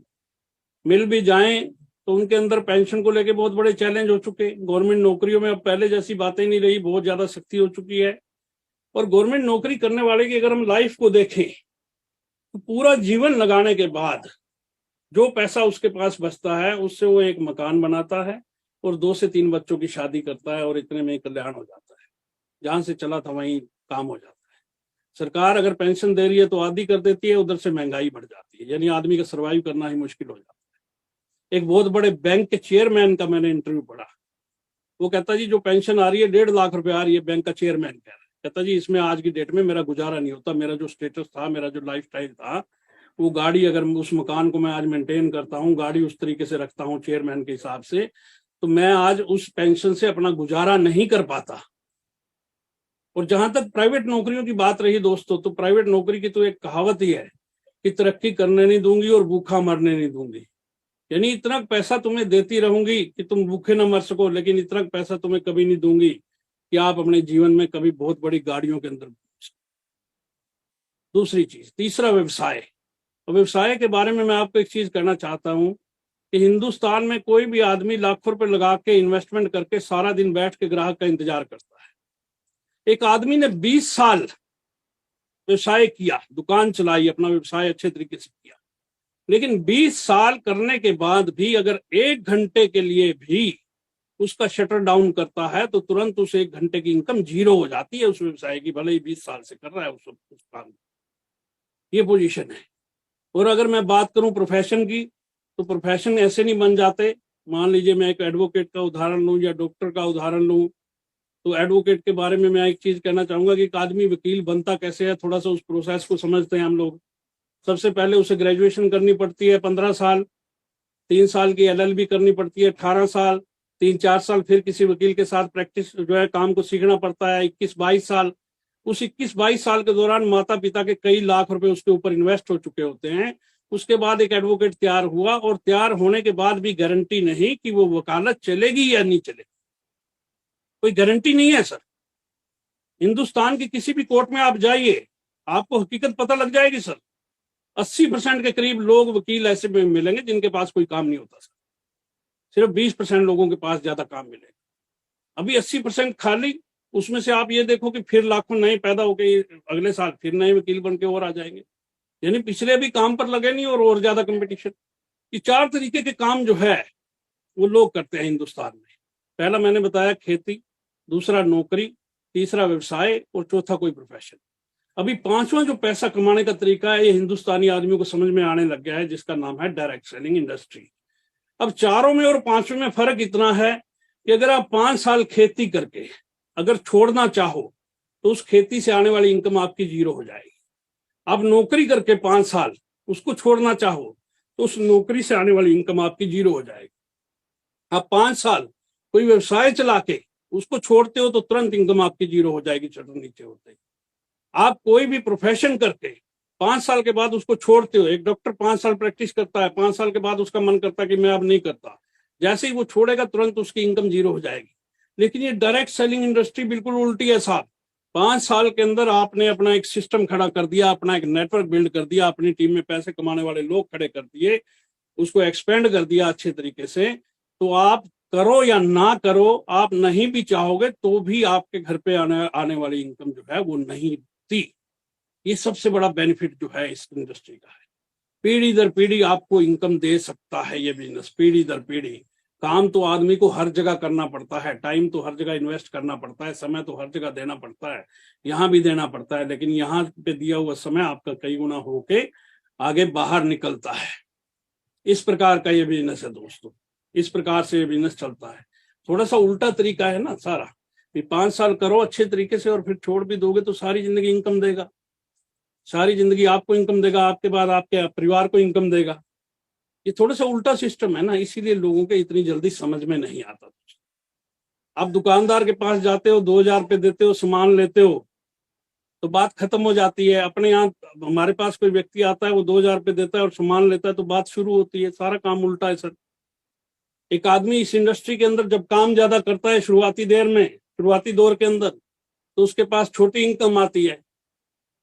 मिल भी जाएं तो उनके अंदर पेंशन को लेके बहुत बड़े चैलेंज हो चुके। गवर्नमेंट नौकरियों में अब पहले जैसी बातें नहीं रही, बहुत ज्यादा सख्ती हो चुकी है। और गवर्नमेंट नौकरी करने वाले की अगर हम लाइफ को देखें तो पूरा जीवन लगाने के बाद जो पैसा उसके पास बचता है उससे वो एक मकान बनाता है और 2 से 3 बच्चों की शादी करता है और इतने में कल्याण हो जाता है, जहां से चला था वहीं काम हो जाता है। सरकार अगर पेंशन दे रही है तो आधी कर देती है, उधर से महंगाई बढ़ जाती है, यानी आदमी का सर्वाइव करना ही मुश्किल हो जाता है। एक बहुत बड़े बैंक के चेयरमैन का मैंने इंटरव्यू पढ़ा, वो कहता जी जो पेंशन आ रही है 1.5 लाख रुपए आ रही है, बैंक का चेयरमैन कह रहा है, कहता जी इसमें आज की डेट में मेरा गुजारा नहीं होता, मेरा जो स्टेटस था, मेरा जो लाइफ स्टाइल था, वो गाड़ी अगर उस मकान को मैं आज मेंटेन करता हूँ, गाड़ी उस तरीके से रखता हूँ चेयरमैन के हिसाब से, तो मैं आज उस पेंशन से अपना गुजारा नहीं कर पाता। और जहां तक प्राइवेट नौकरियों की बात रही दोस्तों, तो प्राइवेट नौकरी की तो एक कहावत ही है कि तरक्की करने नहीं दूंगी और भूखा मरने नहीं दूंगी, यानी इतना पैसा तुम्हें देती रहूंगी कि तुम भूखे न मर सको, लेकिन इतना पैसा तुम्हें कभी नहीं दूंगी कि आप अपने जीवन में कभी बहुत बड़ी गाड़ियों के अंदर। दूसरी चीज, तीसरा व्यवसाय। और व्यवसाय के बारे में मैं आपको एक चीज कहना चाहता हूं कि हिंदुस्तान में कोई भी आदमी लाखों रुपए लगा के इन्वेस्टमेंट करके सारा दिन बैठ के ग्राहक का इंतजार करता है। एक आदमी ने 20 साल व्यवसाय किया, दुकान चलाई, अपना व्यवसाय अच्छे तरीके से किया, लेकिन 20 साल करने के बाद भी अगर 1 घंटे के लिए भी उसका शटर डाउन करता है तो तुरंत उस 1 घंटे की इनकम 0 हो जाती है उस व्यवसाय की, भले ही 20 साल से कर रहा है उस काम। ये पोजीशन है। और अगर मैं बात करूं प्रोफेशन की, तो प्रोफेशन ऐसे नहीं बन जाते। मान लीजिए मैं एक एडवोकेट का उदाहरण लूं या डॉक्टर का उदाहरण लूं, तो एडवोकेट के बारे में मैं एक चीज कहना चाहूंगा कि एक आदमी वकील बनता कैसे है, थोड़ा सा उस प्रोसेस को समझते हैं हम लोग। सबसे पहले उसे ग्रेजुएशन करनी पड़ती है 15 साल, 3 साल की LLB करनी पड़ती है 18 साल, 3-4 साल फिर किसी वकील के साथ प्रैक्टिस जो है काम को सीखना पड़ता है 21-22 साल। उस 21-22 साल के दौरान माता पिता के कई लाख रुपए उसके ऊपर इन्वेस्ट हो चुके होते हैं। उसके बाद एक एडवोकेट तैयार हुआ और तैयार होने के बाद भी गारंटी नहीं कि वो वकालत चलेगी या नहीं चलेगी, कोई गारंटी नहीं है सर। हिंदुस्तान की किसी भी कोर्ट में आप जाइए, आपको हकीकत पता लग जाएगी सर। 80% के करीब लोग वकील ऐसे में मिलेंगे जिनके पास कोई काम नहीं होता सर, सिर्फ 20% लोगों के पास ज्यादा काम मिलेगा। अभी 80% खाली, उसमें से आप ये देखो कि फिर लाखों नए पैदा होके अगले साल फिर नए वकील बन के और आ जाएंगे, यानी पिछले भी काम पर लगे नहीं और ज्यादा कंपटीशन। ये 4 तरीके के काम जो है वो लोग करते हैं हिंदुस्तान में। पहला मैंने बताया खेती, दूसरा नौकरी, तीसरा व्यवसाय और चौथा कोई प्रोफेशन। अभी 5वां जो पैसा कमाने का तरीका है ये हिंदुस्तानी आदमियों को समझ में आने लग गया है, जिसका नाम है डायरेक्ट सेलिंग इंडस्ट्री। अब 4 में और 5वें में फर्क इतना है कि अगर आप 5 साल खेती करके अगर छोड़ना चाहो तो उस खेती से आने वाली इनकम आपकी 0 हो जाएगी। आप नौकरी करके 5 साल उसको छोड़ना चाहो तो उस नौकरी से आने वाली इनकम आपकी 0 हो जाएगी। आप 5 साल कोई व्यवसाय चला के उसको छोड़ते हो तो तुरंत इनकम आपकी 0 हो जाएगी शटर नीचे होते ही। आप कोई भी प्रोफेशन करके 5 साल के बाद उसको छोड़ते हो, एक डॉक्टर 5 साल प्रैक्टिस करता है, 5 साल के बाद उसका मन करता है कि मैं अब नहीं करता, जैसे ही वो छोड़ेगा तुरंत उसकी इनकम 0 हो जाएगी। लेकिन ये डायरेक्ट सेलिंग इंडस्ट्री बिल्कुल उल्टी है साहब। 5 साल के अंदर आपने अपना एक सिस्टम खड़ा कर दिया, अपना एक नेटवर्क बिल्ड कर दिया, अपनी टीम में पैसे कमाने वाले लोग खड़े कर दिए, उसको एक्सपेंड कर दिया अच्छे तरीके से, तो आप करो या ना करो, आप नहीं भी चाहोगे तो भी आपके घर पे आने वाली इनकम जो है वो नहीं थी। ये सबसे बड़ा बेनिफिट जो है इस इंडस्ट्री का है। पीढ़ी दर पीढ़ी आपको इनकम दे सकता है ये बिजनेस, पीढ़ी दर पीढ़ी। काम तो आदमी को हर जगह करना पड़ता है, टाइम तो हर जगह इन्वेस्ट करना पड़ता है, समय तो हर जगह देना पड़ता है, यहाँ भी देना पड़ता है, लेकिन यहाँ पे दिया हुआ समय आपका कई गुना होके आगे बाहर निकलता है। इस प्रकार का ये बिजनेस है दोस्तों, इस प्रकार से ये बिजनेस चलता है। थोड़ा सा उल्टा तरीका है ना सारा, 5 साल करो अच्छे तरीके से और फिर छोड़ भी दोगे तो सारी जिंदगी इनकम देगा, सारी जिंदगी आपको इनकम देगा, आपके बाद आपके परिवार को इनकम देगा। ये थोड़ा सा उल्टा सिस्टम है ना, इसीलिए लोगों के इतनी जल्दी समझ में नहीं आता। आप दुकानदार के पास जाते हो, 2000 रुपये देते हो, सामान लेते हो तो बात खत्म हो जाती है। अपने यहाँ हमारे पास कोई व्यक्ति आता है, वो 2000 रुपये देता है और सामान लेता है तो बात शुरू होती है। सारा काम उल्टा है सर। एक आदमी इस इंडस्ट्री के अंदर जब काम ज्यादा करता है शुरुआती शुरुआती दौर के अंदर, तो उसके पास छोटी इनकम आती है,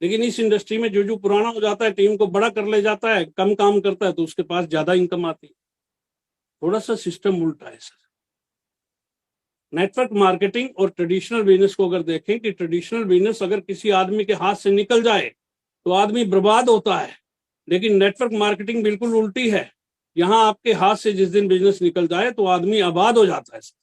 लेकिन इस इंडस्ट्री में जो पुराना हो जाता है, टीम को बड़ा कर ले जाता है, कम काम करता है, तो उसके पास ज्यादा इनकम आती है। थोड़ा सा सिस्टम उल्टा है सर। नेटवर्क मार्केटिंग और ट्रेडिशनल बिजनेस को अगर देखें कि ट्रेडिशनल बिजनेस अगर किसी आदमी के हाथ से निकल जाए तो आदमी बर्बाद होता है, लेकिन नेटवर्क मार्केटिंग बिल्कुल उल्टी है। यहाँ आपके हाथ से जिस दिन बिजनेस निकल जाए तो आदमी आबाद हो जाता है सर।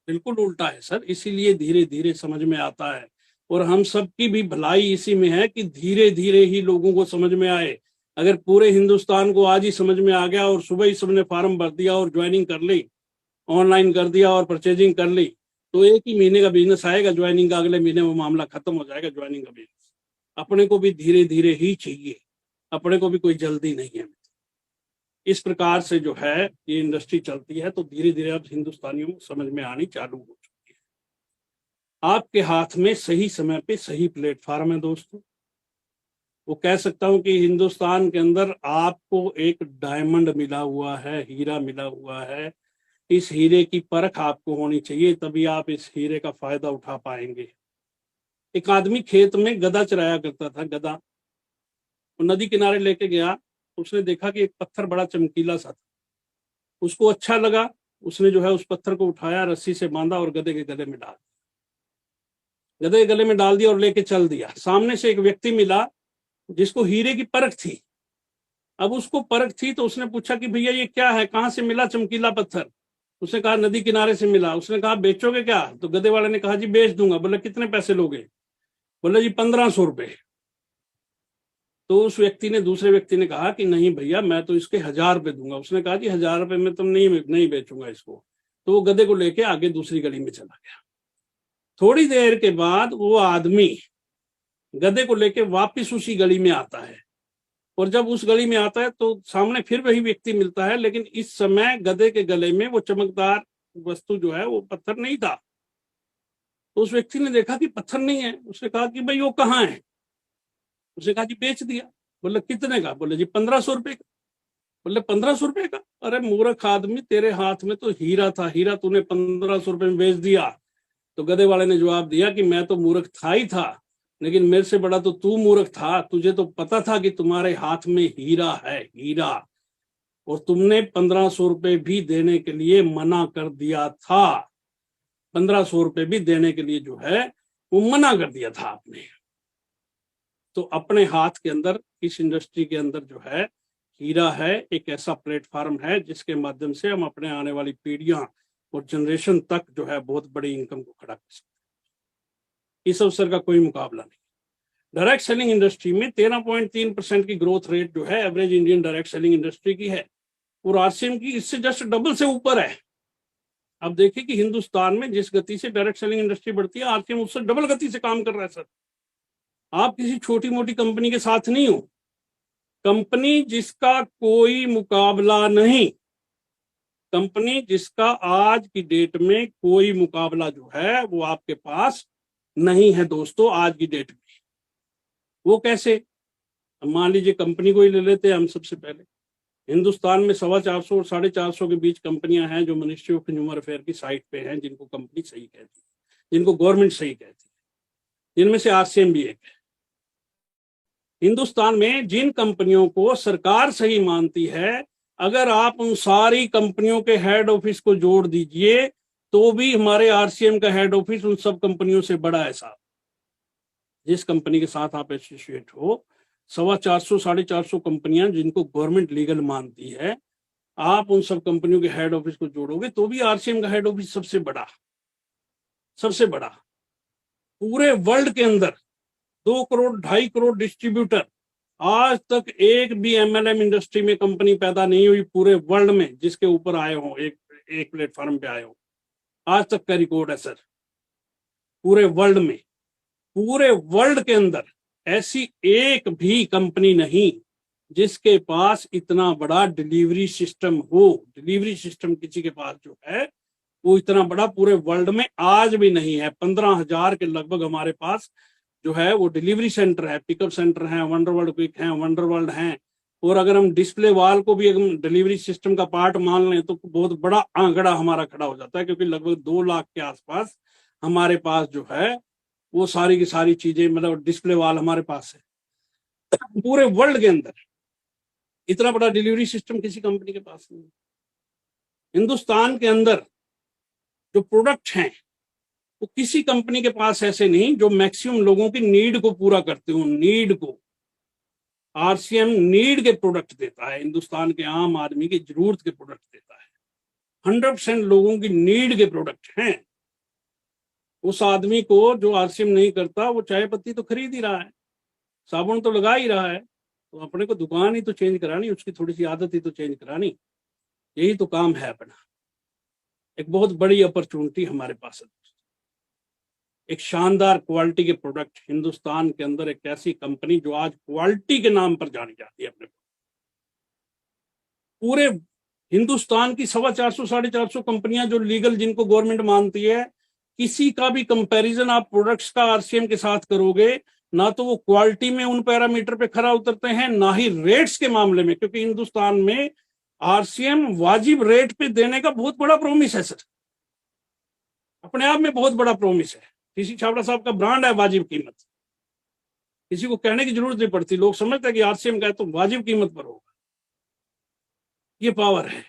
बिल्कुल उल्टा है सर, इसीलिए धीरे धीरे समझ में आता है। और हम सबकी भी भलाई इसी में है कि धीरे धीरे ही लोगों को समझ में आए। अगर पूरे हिंदुस्तान को आज ही समझ में आ गया और सुबह ही सबने फार्म भर दिया और ज्वाइनिंग कर ली, ऑनलाइन कर दिया और परचेजिंग कर ली, तो 1 ही महीने का बिजनेस आएगा ज्वाइनिंग का, अगले महीने वो मामला खत्म हो जाएगा ज्वाइनिंग का बिजनेस। अपने को भी धीरे धीरे ही चाहिए, अपने को भी कोई जल्दी नहीं है। इस प्रकार से जो है ये इंडस्ट्री चलती है, तो धीरे धीरे अब हिंदुस्तानियों को समझ में आनी चालू हो चुकी है। आपके हाथ में सही समय पे सही प्लेटफॉर्म है दोस्तों। वो कह सकता हूं कि हिंदुस्तान के अंदर आपको एक डायमंड मिला हुआ है, हीरा मिला हुआ है। इस हीरे की परख आपको होनी चाहिए, तभी आप इस हीरे का फायदा उठा पाएंगे। एक आदमी खेत में गधा चराया करता था, गधा। वो नदी किनारे लेके गया, उसने देखा कि एक पत्थर बड़ा चमकीला सा था, उसको अच्छा लगा, उसने जो है उस पत्थर को उठाया, रस्सी से बांधा और गधे के गले में डाल दिया। गधे के गले में डाल दिया और लेके चल दिया। सामने से एक व्यक्ति मिला जिसको हीरे की परख थी। अब उसको परख थी तो उसने पूछा कि भैया ये क्या है, कहाँ से मिला चमकीला पत्थर? उसने कहा नदी किनारे से मिला। उसने कहा बेचोगे क्या? तो गधे वाले ने कहा जी बेच दूंगा। बोले कितने पैसे लोगे? बोले जी 1500 रुपए। तो उस व्यक्ति ने, दूसरे व्यक्ति ने कहा कि नहीं भैया मैं तो इसके 1000 रुपए दूंगा। उसने कहा जी 1000 रुपए में तुम नहीं बेचूंगा इसको। तो वो गधे को लेके आगे दूसरी गली में चला गया। थोड़ी देर के बाद वो आदमी गधे को लेके वापिस उसी गली में आता है, और जब उस गली में आता है तो सामने फिर वही व्यक्ति मिलता है, लेकिन इस समय गधे के गले में वो चमकदार वस्तु जो है वो पत्थर नहीं था। तो उस व्यक्ति ने देखा कि पत्थर नहीं है। उसने कहा कि भाई वो कहाँ है? उसने कहा जी बेच दिया। बोले कितने का? बोले जी 1500 रुपए का। बोले 1500 रुपए का? अरे मूर्ख आदमी, तेरे हाथ में तो हीरा था, हीरा तूने 1500 रुपए में बेच दिया। तो गधे वाले ने जवाब दिया कि मैं तो मूर्ख था ही था, लेकिन मेरे से बड़ा तो तू मूर्ख था। तुझे तो पता था कि तुम्हारे हाथ में हीरा है, हीरा, और तुमने 1500 रुपए भी देने के लिए मना कर दिया था। 1500 रुपए भी देने के लिए जो है वो मना कर दिया था आपने। तो अपने हाथ के अंदर इस इंडस्ट्री के अंदर जो है हीरा है, एक ऐसा प्लेटफॉर्म है जिसके माध्यम से हम अपने आने वाली पीढ़ियां और जनरेशन तक जो है बहुत बड़ी इनकम को खड़ा कर सकते हैं। इस अवसर का कोई मुकाबला नहीं। डायरेक्ट सेलिंग इंडस्ट्री में 13.3% की ग्रोथ रेट जो है average Indian direct selling industry की है और आरसीएम की इससे जस्ट डबल से ऊपर है। अब देखिए कि हिंदुस्तान में जिस गति से डायरेक्ट सेलिंग इंडस्ट्री बढ़ती है, आरसीएम उससे डबल गति से काम कर रहा है सर। आप किसी छोटी मोटी कंपनी के साथ नहीं हो, कंपनी जिसका कोई मुकाबला नहीं, कंपनी जिसका आज की डेट में कोई मुकाबला जो है वो आपके पास नहीं है दोस्तों। आज की डेट में वो कैसे? मान लीजिए कंपनी को ही ले लेते हैं हम। सबसे पहले हिंदुस्तान में 425 और 450 के बीच कंपनियां हैं जो मिनिस्ट्री ऑफ कंज्यूमर अफेयर की साइट पे हैं, जिनको कंपनी सही कहती है, जिनको गवर्नमेंट सही कहती है, जिनमें से आरसीएम भी एक है। हिंदुस्तान में जिन कंपनियों को सरकार सही मानती है, अगर आप उन सारी कंपनियों के हेड ऑफिस को जोड़ दीजिए तो भी हमारे आरसीएम का हेड ऑफिस उन सब कंपनियों से बड़ा है साहब। जिस कंपनी के साथ आप एसोसिएट हो, 425 450 कंपनियां जिनको गवर्नमेंट लीगल मानती है, आप उन सब कंपनियों के हेड ऑफिस को जोड़ोगे तो भी आरसीएम का हेड ऑफिस सबसे बड़ा पूरे वर्ल्ड के अंदर। 2 करोड़ 2.5 करोड़ डिस्ट्रीब्यूटर, आज तक एक भी एमएलएम इंडस्ट्री में कंपनी पैदा नहीं हुई पूरे वर्ल्ड में जिसके ऊपर आए हो, एक प्लेटफॉर्म पे आए हो। आज तक का रिकॉर्ड है सर पूरे वर्ल्ड में। पूरे वर्ल्ड के अंदर ऐसी एक भी कंपनी नहीं जिसके पास इतना बड़ा डिलीवरी सिस्टम हो। डिलीवरी सिस्टम किसी के पास जो है वो इतना बड़ा पूरे वर्ल्ड में आज भी नहीं है। 15,000 के लगभग हमारे पास जो है वो डिलीवरी सेंटर है, पिकअप सेंटर है, वंडरवर्ल्ड क्विक है, वंडरवर्ल्ड है। और अगर हम डिस्प्ले वॉल को भी एक डिलीवरी सिस्टम का पार्ट मान लें तो बहुत बड़ा आंकड़ा हमारा खड़ा हो जाता है, क्योंकि लगभग 2 लाख के आसपास हमारे पास जो है वो सारी की सारी चीजें, मतलब डिस्प्ले वॉल हमारे पास है। पूरे वर्ल्ड के अंदर इतना बड़ा डिलीवरी सिस्टम किसी कंपनी के पास नहीं। हिंदुस्तान के अंदर जो प्रोडक्ट हैं वो किसी कंपनी के पास ऐसे नहीं जो मैक्सिमम लोगों की नीड को पूरा करते हो। नीड को आरसीएम नीड के प्रोडक्ट देता है, हिंदुस्तान के आम आदमी की जरूरत के प्रोडक्ट देता है। 100% लोगों की नीड के प्रोडक्ट हैं। उस आदमी को जो आरसीएम नहीं करता वो चाय पत्ती तो खरीद ही रहा है, साबुन तो लगा ही रहा है, तो अपने को दुकान ही तो चेंज करानी, उसकी थोड़ी सी आदत ही तो चेंज करानी। यही तो काम है अपना। एक बहुत बड़ी अपॉर्चुनिटी हमारे पास है। एक शानदार क्वालिटी के प्रोडक्ट हिंदुस्तान के अंदर, एक ऐसी कंपनी जो आज क्वालिटी के नाम पर जानी जाती है। अपने पूरे हिंदुस्तान की 425 450 कंपनियां जो लीगल, जिनको गवर्नमेंट मानती है, किसी का भी कंपैरिजन आप प्रोडक्ट्स का आरसीएम के साथ करोगे ना तो वो क्वालिटी में उन पैरामीटर पे खरा उतरते हैं, ना ही रेट्स के मामले में, क्योंकि हिंदुस्तान में आरसीएम वाजिब रेट पे देने का बहुत बड़ा प्रोमिस है सर। अपने आप में बहुत बड़ा प्रोमिस है। टीसी छाबड़ा साहब का ब्रांड है वाजिब कीमत। किसी को कहने की जरूरत नहीं पड़ती, लोग समझते हैं कि आरसीएम का है तो वाजिब कीमत पर होगा। ये पावर है।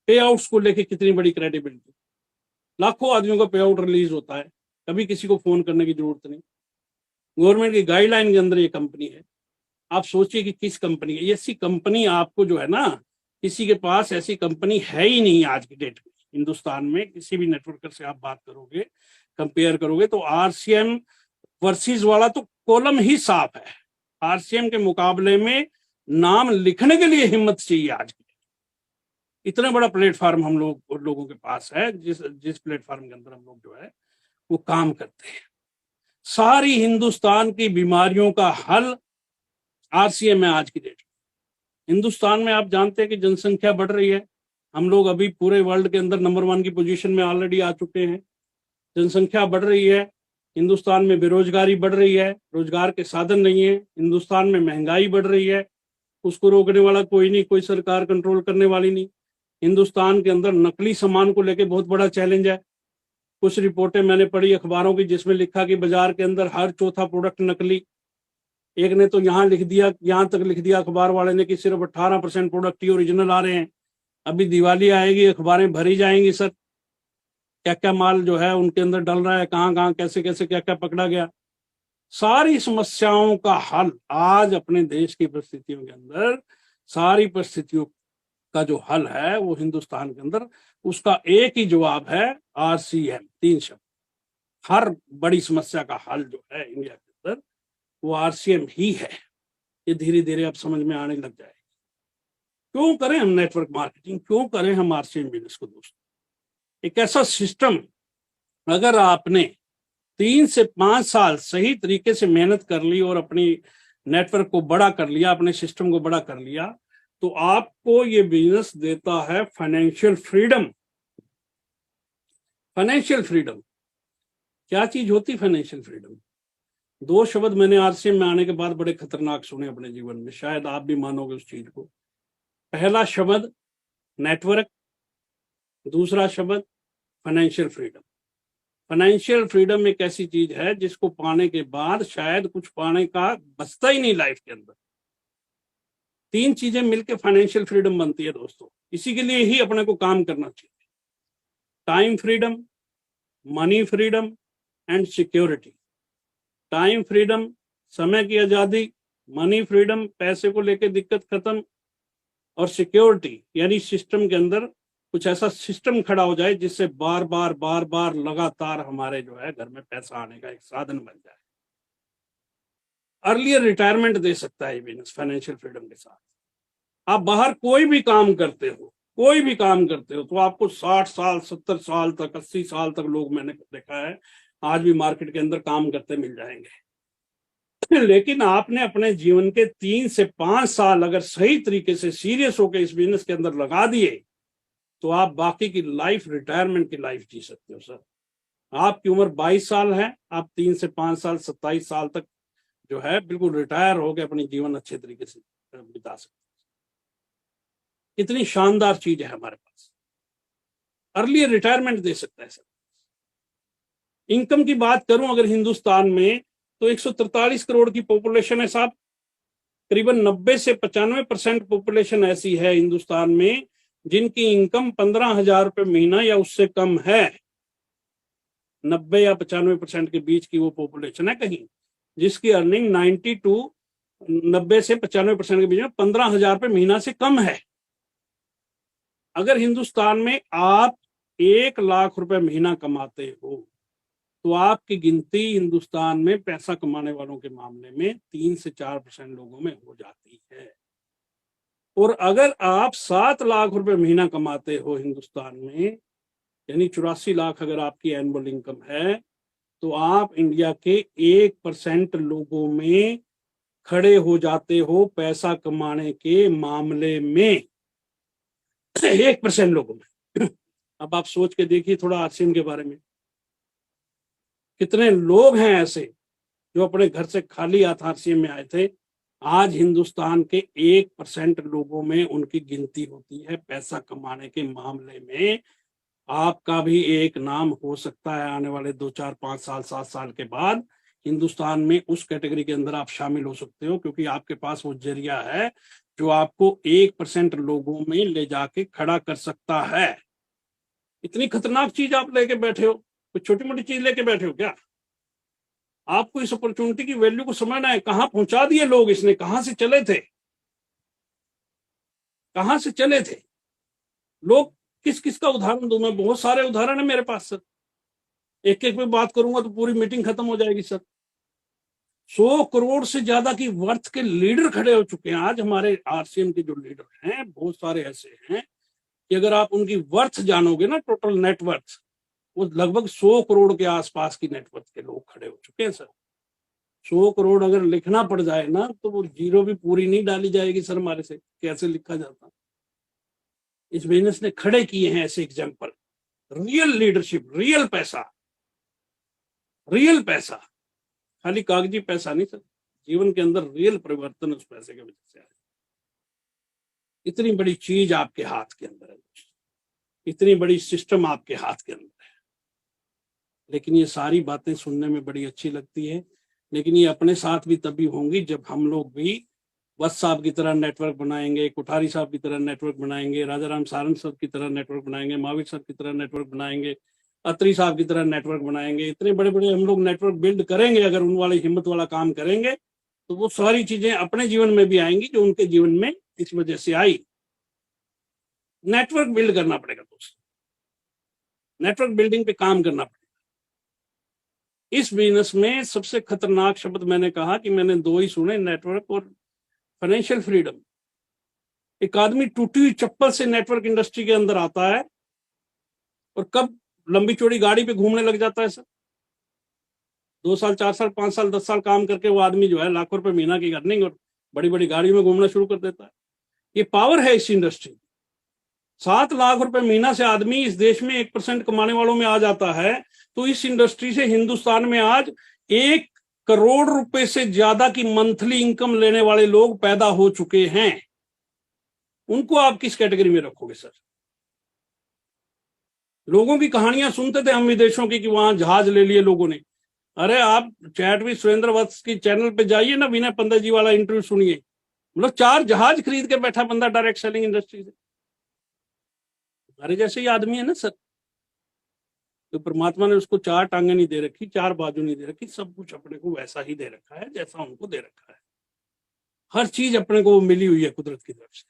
पे आउट्स को लेके कितनी बड़ी क्रेडिबिलिटी, लाखों आदमियों का पे आउट रिलीज होता है, कभी किसी को फोन करने की जरूरत नहीं। गवर्नमेंट की गाइडलाइन के अंदर ये कंपनी है। आप सोचिए कि किस कंपनी है ऐसी कंपनी, आपको जो है ना, किसी के पास ऐसी कंपनी है ही नहीं आज की डेट में। हिंदुस्तान में किसी भी नेटवर्कर से आप बात करोगे, कंपेयर करोगे तो आरसीएम वर्सेस वाला तो कॉलम ही साफ है। आरसीएम के मुकाबले में नाम लिखने के लिए हिम्मत चाहिए आज की। इतना बड़ा प्लेटफॉर्म हम लोगों के पास है, जिस प्लेटफॉर्म के अंदर हम लोग जो है वो काम करते हैं। सारी हिंदुस्तान की बीमारियों का हल आरसीएम है आज की डेट में। हिंदुस्तान में आप जानते हैं कि जनसंख्या बढ़ रही है। हम लोग अभी पूरे वर्ल्ड के अंदर नंबर 1 की पोजीशन में ऑलरेडी आ चुके हैं। जनसंख्या बढ़ रही है, हिंदुस्तान में बेरोजगारी बढ़ रही है, रोजगार के साधन नहीं है, हिंदुस्तान में महंगाई बढ़ रही है, उसको रोकने वाला कोई नहीं, कोई सरकार कंट्रोल करने वाली नहीं। हिंदुस्तान के अंदर नकली सामान को लेके बहुत बड़ा चैलेंज है। कुछ रिपोर्टें मैंने पढ़ी अखबारों की जिसमें लिखा कि बाजार के अंदर हर चौथा प्रोडक्ट नकली। एक ने तो यहाँ तक लिख दिया अखबार वाले ने कि सिर्फ 18% प्रोडक्ट ही ओरिजिनल आ रहे हैं। अभी दिवाली आएगी, अखबारें भरी जाएंगी सर, क्या क्या माल जो है उनके अंदर डल रहा है, कहाँ कहाँ कैसे कैसे क्या क्या पकड़ा गया। सारी समस्याओं का हल आज अपने देश की परिस्थितियों के अंदर, सारी परिस्थितियों का जो हल है वो हिंदुस्तान के अंदर, उसका एक ही जवाब है आरसीएम। 3 शब्द। हर बड़ी समस्या का हल जो है इंडिया के अंदर वो आरसीएम ही है। ये धीरे धीरे अब समझ में आने लग जाएगी। क्यों करें हम नेटवर्क मार्केटिंग, क्यों करें हम आरसीएम बिजनेस को दोस्तों? एक ऐसा सिस्टम, अगर आपने 3 से 5 साल सही तरीके से मेहनत कर ली और अपनी नेटवर्क को बड़ा कर लिया, अपने सिस्टम को बड़ा कर लिया, तो आपको ये बिजनेस देता है फाइनेंशियल फ्रीडम। फाइनेंशियल फ्रीडम क्या चीज होती? फाइनेंशियल फ्रीडम 2 शब्द मैंने आरसीएम में आने के बाद बड़े खतरनाक सुने अपने जीवन में, शायद आप भी मानोगे उस चीज को। पहला शब्द नेटवर्क, दूसरा शब्द फाइनेंशियल फ्रीडम। फाइनेंशियल फ्रीडम एक ऐसी चीज है जिसको पाने के बाद शायद कुछ पाने का बचता ही नहीं लाइफ के अंदर। 3 चीजें मिलकर फाइनेंशियल फ्रीडम बनती है दोस्तों। इसी के लिए ही अपने को काम करना चाहिए। Time freedom, money freedom and security. Time freedom, समय की आजादी, मनी फ्रीडम, पैसे को लेकर दिक्कत खत्म, और सिक्योरिटी यानी सिस्टम के अंदर कुछ ऐसा सिस्टम खड़ा हो जाए जिससे बार बार लगातार हमारे जो है घर में पैसा आने का एक साधन बन जाए। अर्लियर रिटायरमेंट दे सकता है ये बिजनेस फाइनेंशियल फ्रीडम के साथ। आप बाहर कोई भी काम करते हो, कोई भी काम करते हो, तो आपको 60 साल 70 साल तक 80 साल तक लोग मैंने देखा है आज भी मार्केट के अंदर काम करते मिल जाएंगे। लेकिन आपने अपने जीवन के 3 से 5 साल अगर सही तरीके से सीरियस होकर इस बिजनेस के अंदर लगा दिए तो आप बाकी की लाइफ रिटायरमेंट की लाइफ जी सकते हो सर। आपकी उम्र 22 साल है, आप 3 से 5 साल 27 साल तक जो है बिल्कुल रिटायर होकर अपनी जीवन अच्छे तरीके से बिता सकते हो। इतनी शानदार चीज है हमारे पास, अर्ली रिटायरमेंट दे सकता है सर। इनकम की बात करूं अगर हिंदुस्तान में तो 143 करोड़ की पॉपुलेशन है साहब। करीबन 90 से 95% पॉपुलेशन ऐसी है हिंदुस्तान में जिनकी इनकम 15,000 रुपए महीना या उससे कम है। 90 या 95% के बीच की वो पॉपुलेशन है कहीं जिसकी अर्निंग 90 से 95% के बीच में 15,000 रुपए महीना से कम है। अगर हिंदुस्तान में आप 1 लाख रुपए महीना कमाते हो तो आपकी गिनती हिंदुस्तान में पैसा कमाने वालों के मामले में 3 से 4% लोगों में हो जाती है। और अगर आप 7 लाख रुपए महीना कमाते हो हिंदुस्तान में, यानी 84 लाख अगर आपकी एनुअल इनकम है, तो आप इंडिया के 1% लोगों में खड़े हो जाते हो पैसा कमाने के मामले में। 1% लोगों में। अब आप सोच के देखिए थोड़ा आरसीएम के बारे में, कितने लोग हैं ऐसे जो अपने घर से खाली हाथ आरसीएम में आए थे। आज हिंदुस्तान के 1% लोगों में उनकी गिनती होती है पैसा कमाने के मामले में। आपका भी एक नाम हो सकता है आने वाले 2, 4, 5 साल 7 साल के बाद हिंदुस्तान में उस कैटेगरी के अंदर आप शामिल हो सकते हो, क्योंकि आपके पास वो जरिया है जो आपको 1% लोगों में ले जाके खड़ा कर सकता है। इतनी खतरनाक चीज आप लेके बैठे हो, कुछ छोटी मोटी चीज लेके बैठे हो क्या? आपको इस अपॉर्चुनिटी की वैल्यू को समझना है। कहां पहुंचा दिए लोग, इसने कहां से चले थे, कहां से चले थे लोग। किस किस का उदाहरण दूं मैं? बहुत सारे उदाहरण है मेरे पास सर, एक एक में बात करूंगा तो पूरी मीटिंग खत्म हो जाएगी सर। 100 करोड़ से ज्यादा की वर्थ के लीडर खड़े हो चुके हैं आज हमारे आरसीएम के जो लीडर हैं, बहुत सारे ऐसे हैं कि अगर आप उनकी वर्थ जानोगे ना, टोटल नेटवर्थ, वो लगभग 100 करोड़ के आसपास की नेटवर्थ के लोग खड़े हो चुके हैं सर। 100 करोड़ अगर लिखना पड़ जाए ना तो वो जीरो भी पूरी नहीं डाली जाएगी सर हमारे से, कैसे लिखा जाता। इस बिजनेस ने खड़े किए हैं ऐसे एग्जाम्पल, रियल लीडरशिप, रियल पैसा, रियल पैसा, खाली कागजी पैसा नहीं सर, जीवन के अंदर रियल परिवर्तन उस पैसे की वजह से आया। इतनी बड़ी चीज आपके हाथ के अंदर है, इतनी बड़ी सिस्टम आपके हाथ के अंदर है। लेकिन ये सारी बातें सुनने में बड़ी अच्छी लगती है, लेकिन ये अपने साथ भी तभी होंगी जब हम लोग भी वत्स साहब की तरह नेटवर्क बनाएंगे, कोठारी साहब की तरह नेटवर्क बनाएंगे, राजा राम सारंग साहब की तरह नेटवर्क बनाएंगे, महावीर साहब की तरह नेटवर्क बनाएंगे, अत्री साहब की तरह नेटवर्क बनाएंगे। इतने बड़े बड़े हम लोग नेटवर्क बिल्ड करेंगे, अगर उन वाली हिम्मत वाला काम करेंगे तो वो सारी चीजें अपने जीवन में भी आएंगी जो उनके जीवन में इस वजह से आई। नेटवर्क बिल्ड करना पड़ेगा दोस्तों, नेटवर्क बिल्डिंग पे काम करना पड़ेगा। इस बिजनेस में सबसे खतरनाक शब्द मैंने कहा कि मैंने दो ही सुने, नेटवर्क और फाइनेंशियल फ्रीडम। एक आदमी टूटी हुई चप्पल से नेटवर्क इंडस्ट्री के अंदर आता है और कब लंबी चौड़ी गाड़ी पे घूमने लग जाता है सर। 2 साल 4 साल 5 साल 10 साल काम करके वो आदमी जो है लाखों रुपए महीना की अर्निंग और बड़ी बड़ी गाड़ियों में घूमना शुरू कर देता है। ये पावर है इस इंडस्ट्री। 7 लाख रुपए महीना से आदमी इस देश में 1% कमाने वालों में आ जाता है, तो इस इंडस्ट्री से हिंदुस्तान में आज 1 करोड़ रुपए से ज्यादा की मंथली इनकम लेने वाले लोग पैदा हो चुके हैं। उनको आप किस कैटेगरी में रखोगे सर? लोगों की कहानियां सुनते थे हम विदेशों की कि वहां जहाज ले लिए लोगों ने। अरे आप चैट विद सुरेंद्र वत्स की चैनल पे जाइए ना, विनय पंडित जी वाला इंटरव्यू सुनिए। मतलब 4 जहाज खरीद के बैठा बंदा डायरेक्ट सेलिंग इंडस्ट्री से। अरे जैसे ही आदमी है ना सर, तो परमात्मा ने उसको 4 टांगे नहीं दे रखी, 4 बाजू नहीं दे रखी, सब कुछ अपने को वैसा ही दे रखा है जैसा उनको दे रखा है। हर चीज अपने को मिली हुई है कुदरत की तरफ से।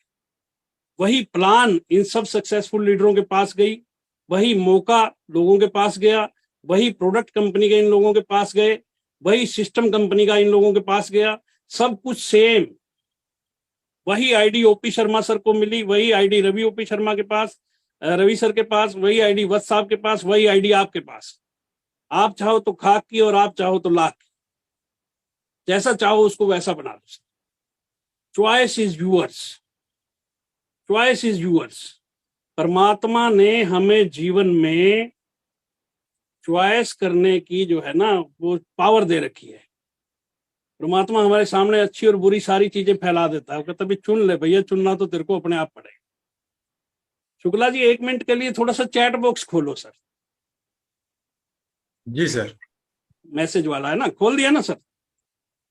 वही प्लान इन सब सक्सेसफुल लीडरों के पास गई, वही मौका लोगों के पास गया, वही प्रोडक्ट कंपनी के इन लोगों के पास गए, वही सिस्टम कंपनी का इन लोगों के पास गया, सब कुछ सेम। वही आईडी ओपी शर्मा सर को मिली, वही आईडी रवि ओपी शर्मा के पास, रवि सर के पास, वही आईडी वत्स साहब के पास, वही आईडी आपके पास। आप चाहो तो खाक की और आप चाहो तो लाख की, जैसा चाहो उसको वैसा बना दो। Choice is yours, choice is yours. परमात्मा ने हमें जीवन में चॉइस करने की जो है ना वो पावर दे रखी है। परमात्मा हमारे सामने अच्छी और बुरी सारी चीजें फैला देता है, तभी चुन ले भैया, चुनना तो तेरे को अपने आप पड़ेगा। शुक्ला जी 1 मिनट के लिए थोड़ा सा चैट बॉक्स खोलो सर। जी सर। मैसेज वाला है ना, खोल दिया ना सर?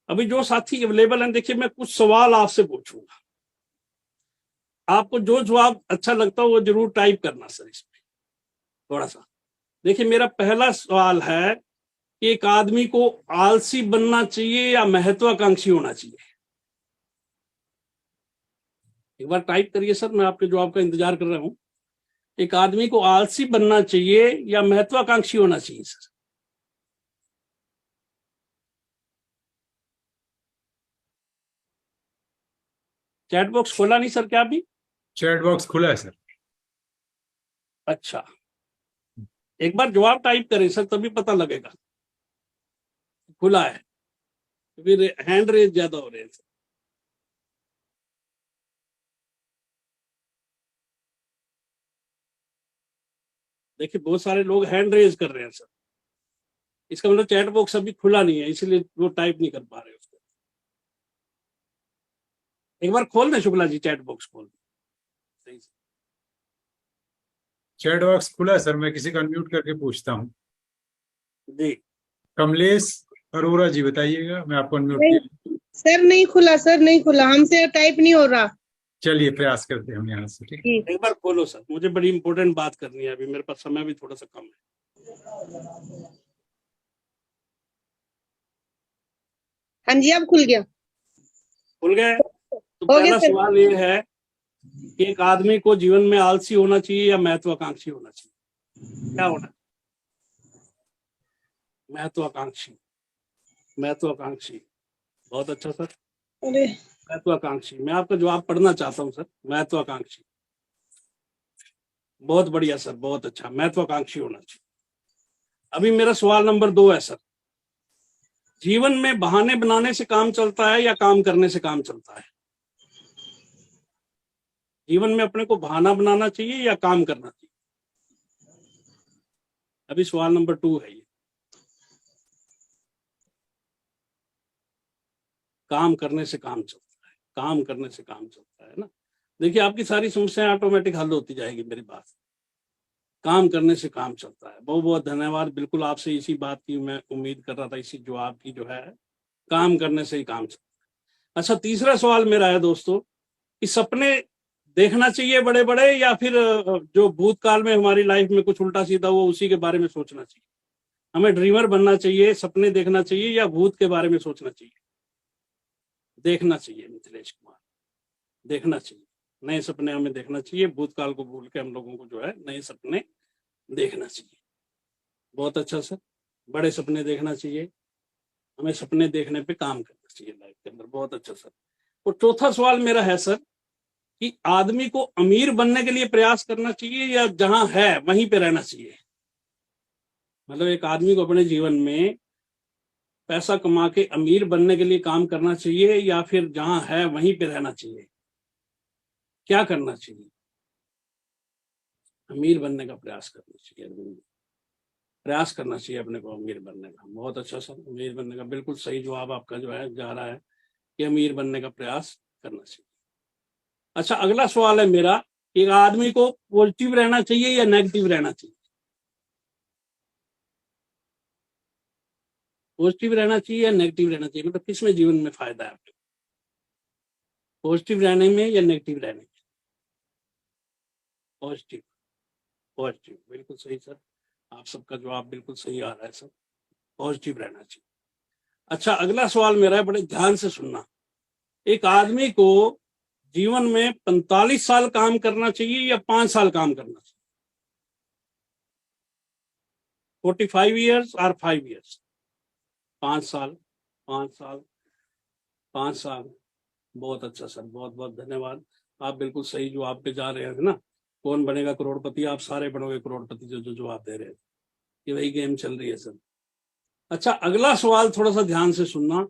अभी जो साथी अवेलेबल हैं, देखिए मैं कुछ सवाल आपसे पूछूंगा, आपको जो जवाब अच्छा लगता हो वो जरूर टाइप करना सर इसमें थोड़ा सा। देखिए मेरा पहला सवाल है कि एक आदमी को आलसी बनना चाहिए या महत्वाकांक्षी होना चाहिए? एक बार टाइप करिए सर, मैं आपके जवाब का इंतजार कर रहा हूं। एक आदमी को आलसी बनना चाहिए या महत्वाकांक्षी होना चाहिए सर? चैट बॉक्स खोला नहीं सर क्या अभी? चैट बॉक्स खुला है सर। अच्छा, एक बार जवाब टाइप करें सर, तभी पता लगेगा खुला है। फिर हैंड रेज ज्यादा हो रहे हैं सर। देखिए बहुत सारे लोग हैंड रेज कर रहे हैं सर, इसका मतलब चैट बॉक्स अभी खुला नहीं है, इसलिए वो टाइप नहीं कर पा रहे उसको। एक बार खोल दें शुक्ला जी, चैट बॉक्स खोल दें सही से। चैट बॉक्स खुला है सर, मैं किसी को अनम्यूट करके पूछता हूँ। जी कमलेश अरोरा जी बताइएगा, मैं आपको अनम्यूट किया। सर नहीं खुला, सर नहीं खुला, हमसे टाइप नहीं हो रहा। चलिए प्रयास करते हैं हम यहाँ से, ठीक है? एक बार खोलो सर, मुझे बड़ी इंपॉर्टेंट बात करनी है, अभी मेरे पास समय भी थोड़ा सा कम है। हाँ जी अब खुल गया। खुल गए? तो पहला सवाल ये है कि एक आदमी को जीवन में आलसी होना चाहिए या महत्वाकांक्षी होना चाहिए? क्या होना? महत्वाकांक्षी। महत्वाकांक्षी, बहुत अच्छा सर। अरे महत्वाकांक्षी, मैं आपका जवाब पढ़ना चाहता हूं सर। महत्वाकांक्षी, बहुत बढ़िया सर, बहुत अच्छा, महत्वाकांक्षी होना चाहिए। अभी मेरा सवाल नंबर 2 है सर, जीवन में बहाने बनाने से काम चलता है या काम करने से काम चलता है? जीवन में अपने को बहाना बनाना चाहिए या काम करना चाहिए? अभी सवाल नंबर 2 है ये। काम करने से काम चलता है, काम करने से काम चलता है ना। देखिए आपकी सारी समस्याएं ऑटोमेटिक हल होती जाएगी मेरी बात। काम करने से काम चलता है। बहुत बहुत धन्यवाद। बिल्कुल आपसे इसी बात की मैं उम्मीद कर रहा था, इसी जवाब की जो है, काम करने से ही काम चलता है। अच्छा, तीसरा सवाल मेरा है दोस्तों कि सपने देखना चाहिए बड़े बड़े या फिर जो भूतकाल में हमारी लाइफ में कुछ उल्टा सीधा हुआ उसी के बारे में सोचना चाहिए? हमें ड्रीमर बनना चाहिए, सपने देखना चाहिए या भूत के बारे में सोचना चाहिए? देखना चाहिए मिथिलेश कुमार, देखना चाहिए। नए सपने हमें देखना चाहिए, भूतकाल को भूल के हम लोगों को जो है नए सपने देखना चाहिए। बहुत अच्छा सर, बड़े सपने देखना चाहिए, हमें सपने देखने पे काम करना चाहिए लाइफ के अंदर। बहुत अच्छा सर। और चौथा सवाल मेरा है सर कि आदमी को अमीर बनने के लिए प्रयास करना चाहिए या जहां है वहीं पे रहना चाहिए? मतलब एक आदमी को अपने जीवन में पैसा कमा के अमीर बनने के लिए काम करना चाहिए या फिर जहां है वहीं पे रहना चाहिए? क्या करना चाहिए? अमीर बनने का प्रयास करना चाहिए, प्रयास करना चाहिए अपने को अमीर बनने का। बहुत अच्छा सर, अमीर बनने का बिल्कुल सही जवाब आपका जो है जा रहा है कि अमीर बनने का प्रयास करना चाहिए। अच्छा, अगला सवाल है मेरा कि आदमी को पॉजिटिव रहना चाहिए या नेगेटिव रहना चाहिए? पॉजिटिव रहना चाहिए या नेगेटिव रहना चाहिए, मतलब किसमें जीवन में फायदा है आपको, पॉजिटिव रहने में या नेगेटिव रहने में? पॉजिटिव, पॉजिटिव, बिल्कुल सही सर, आप सबका जवाब बिल्कुल सही आ रहा है सर, पॉजिटिव रहना चाहिए। अच्छा, अगला सवाल मेरा है, बड़े ध्यान से सुनना। एक आदमी को जीवन में 45 साल काम करना चाहिए या 5 साल काम करना चाहिए? 45 ईयर्स और 5 ईयर्स? 5 साल, 5 साल, 5 साल। बहुत अच्छा सर, बहुत बहुत धन्यवाद। आप बिल्कुल सही जवाब पे जा रहे हैं ना। कौन बनेगा करोड़पति, आप सारे बनोगे करोड़पति जो जो जवाब दे रहे हैं। ये वही गेम चल रही है सर। अच्छा, अगला सवाल थोड़ा सा ध्यान से सुनना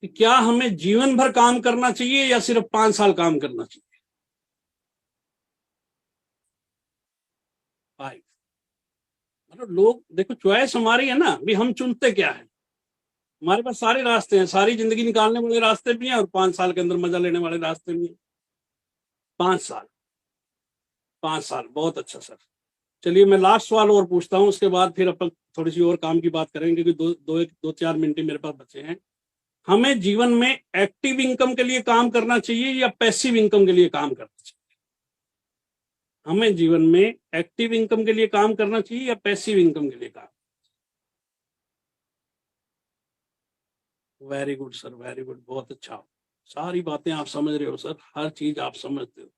कि क्या हमें जीवन भर काम करना चाहिए या सिर्फ 5 साल काम करना चाहिए? 5। मतलब लोग देखो, चॉइस हमारी है ना, भी हम चुनते क्या है। हमारे पास सारे रास्ते हैं, सारी जिंदगी निकालने वाले रास्ते भी हैं और 5 साल के अंदर मजा लेने वाले रास्ते भी हैं। 5 साल, 5 साल, बहुत अच्छा सर। चलिए मैं लास्ट सवाल और पूछता हूं, उसके बाद फिर अपन थोड़ी सी और काम की बात करेंगे क्योंकि दो 4 मिनट ही मेरे पास बचे हैं। हमें जीवन में एक्टिव इनकम के लिए काम करना चाहिए या पैसिव इनकम के लिए काम करना चाहिए? हमें जीवन में एक्टिव इनकम के लिए काम करना चाहिए या पैसिव इनकम के लिए काम? Very good sir, very good, बहुत अच्छा। सारी बातें आप समझ रहे हो सर, हर चीज आप समझते हो।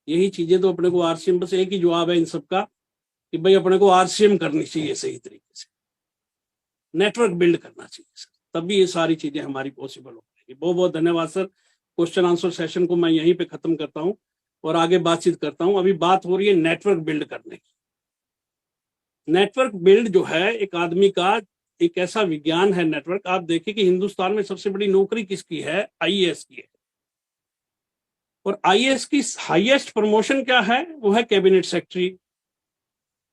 यही चीजें तो अपने को आरसीएम, बस एक ही जवाब है इन सबका कि भाई अपने को आरसीएम करनी चाहिए सही तरीके से, नेटवर्क बिल्ड करना चाहिए सर, तभी ये सारी चीजें हमारी पॉसिबल हो पाएगी। बहुत बहुत धन्यवाद सर। क्वेश्चन आंसर सेशन को मैं यहीं पे खत्म करता हूं और आगे बातचीत करता हूं। अभी बात हो रही है नेटवर्क बिल्ड करने की। नेटवर्क बिल्ड जो है एक आदमी का एक ऐसा विज्ञान है नेटवर्क। आप देखिए कि हिंदुस्तान में सबसे बड़ी नौकरी किसकी है? आईएएस की है। और आईएएस की हाईएस्ट प्रमोशन क्या है? वो है कैबिनेट सेक्रेटरी।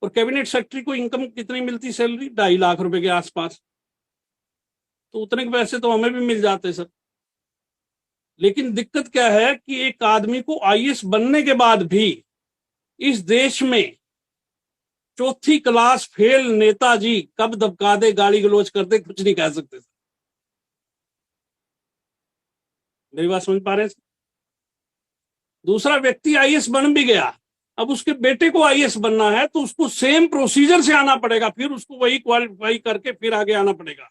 और कैबिनेट सेक्रेटरी को इनकम कितनी मिलती, सैलरी? 2.5 लाख रुपए के आसपास। तो उतने के पैसे तो हमें भी मिल जाते सर। लेकिन दिक्कत क्या है कि एक आदमी को आईएएस बनने के बाद भी इस देश में चौथी क्लास फेल नेताजी कब धबका दे, गाली गलौज कर दे, कुछ नहीं कह सकते। मेरी बात समझ पा रहे हैं? दूसरा व्यक्ति आईएएस बन भी गया, अब उसके बेटे को आईएएस बनना है तो उसको सेम प्रोसीजर से आना पड़ेगा, फिर उसको वही क्वालिफाई करके फिर आगे आना पड़ेगा।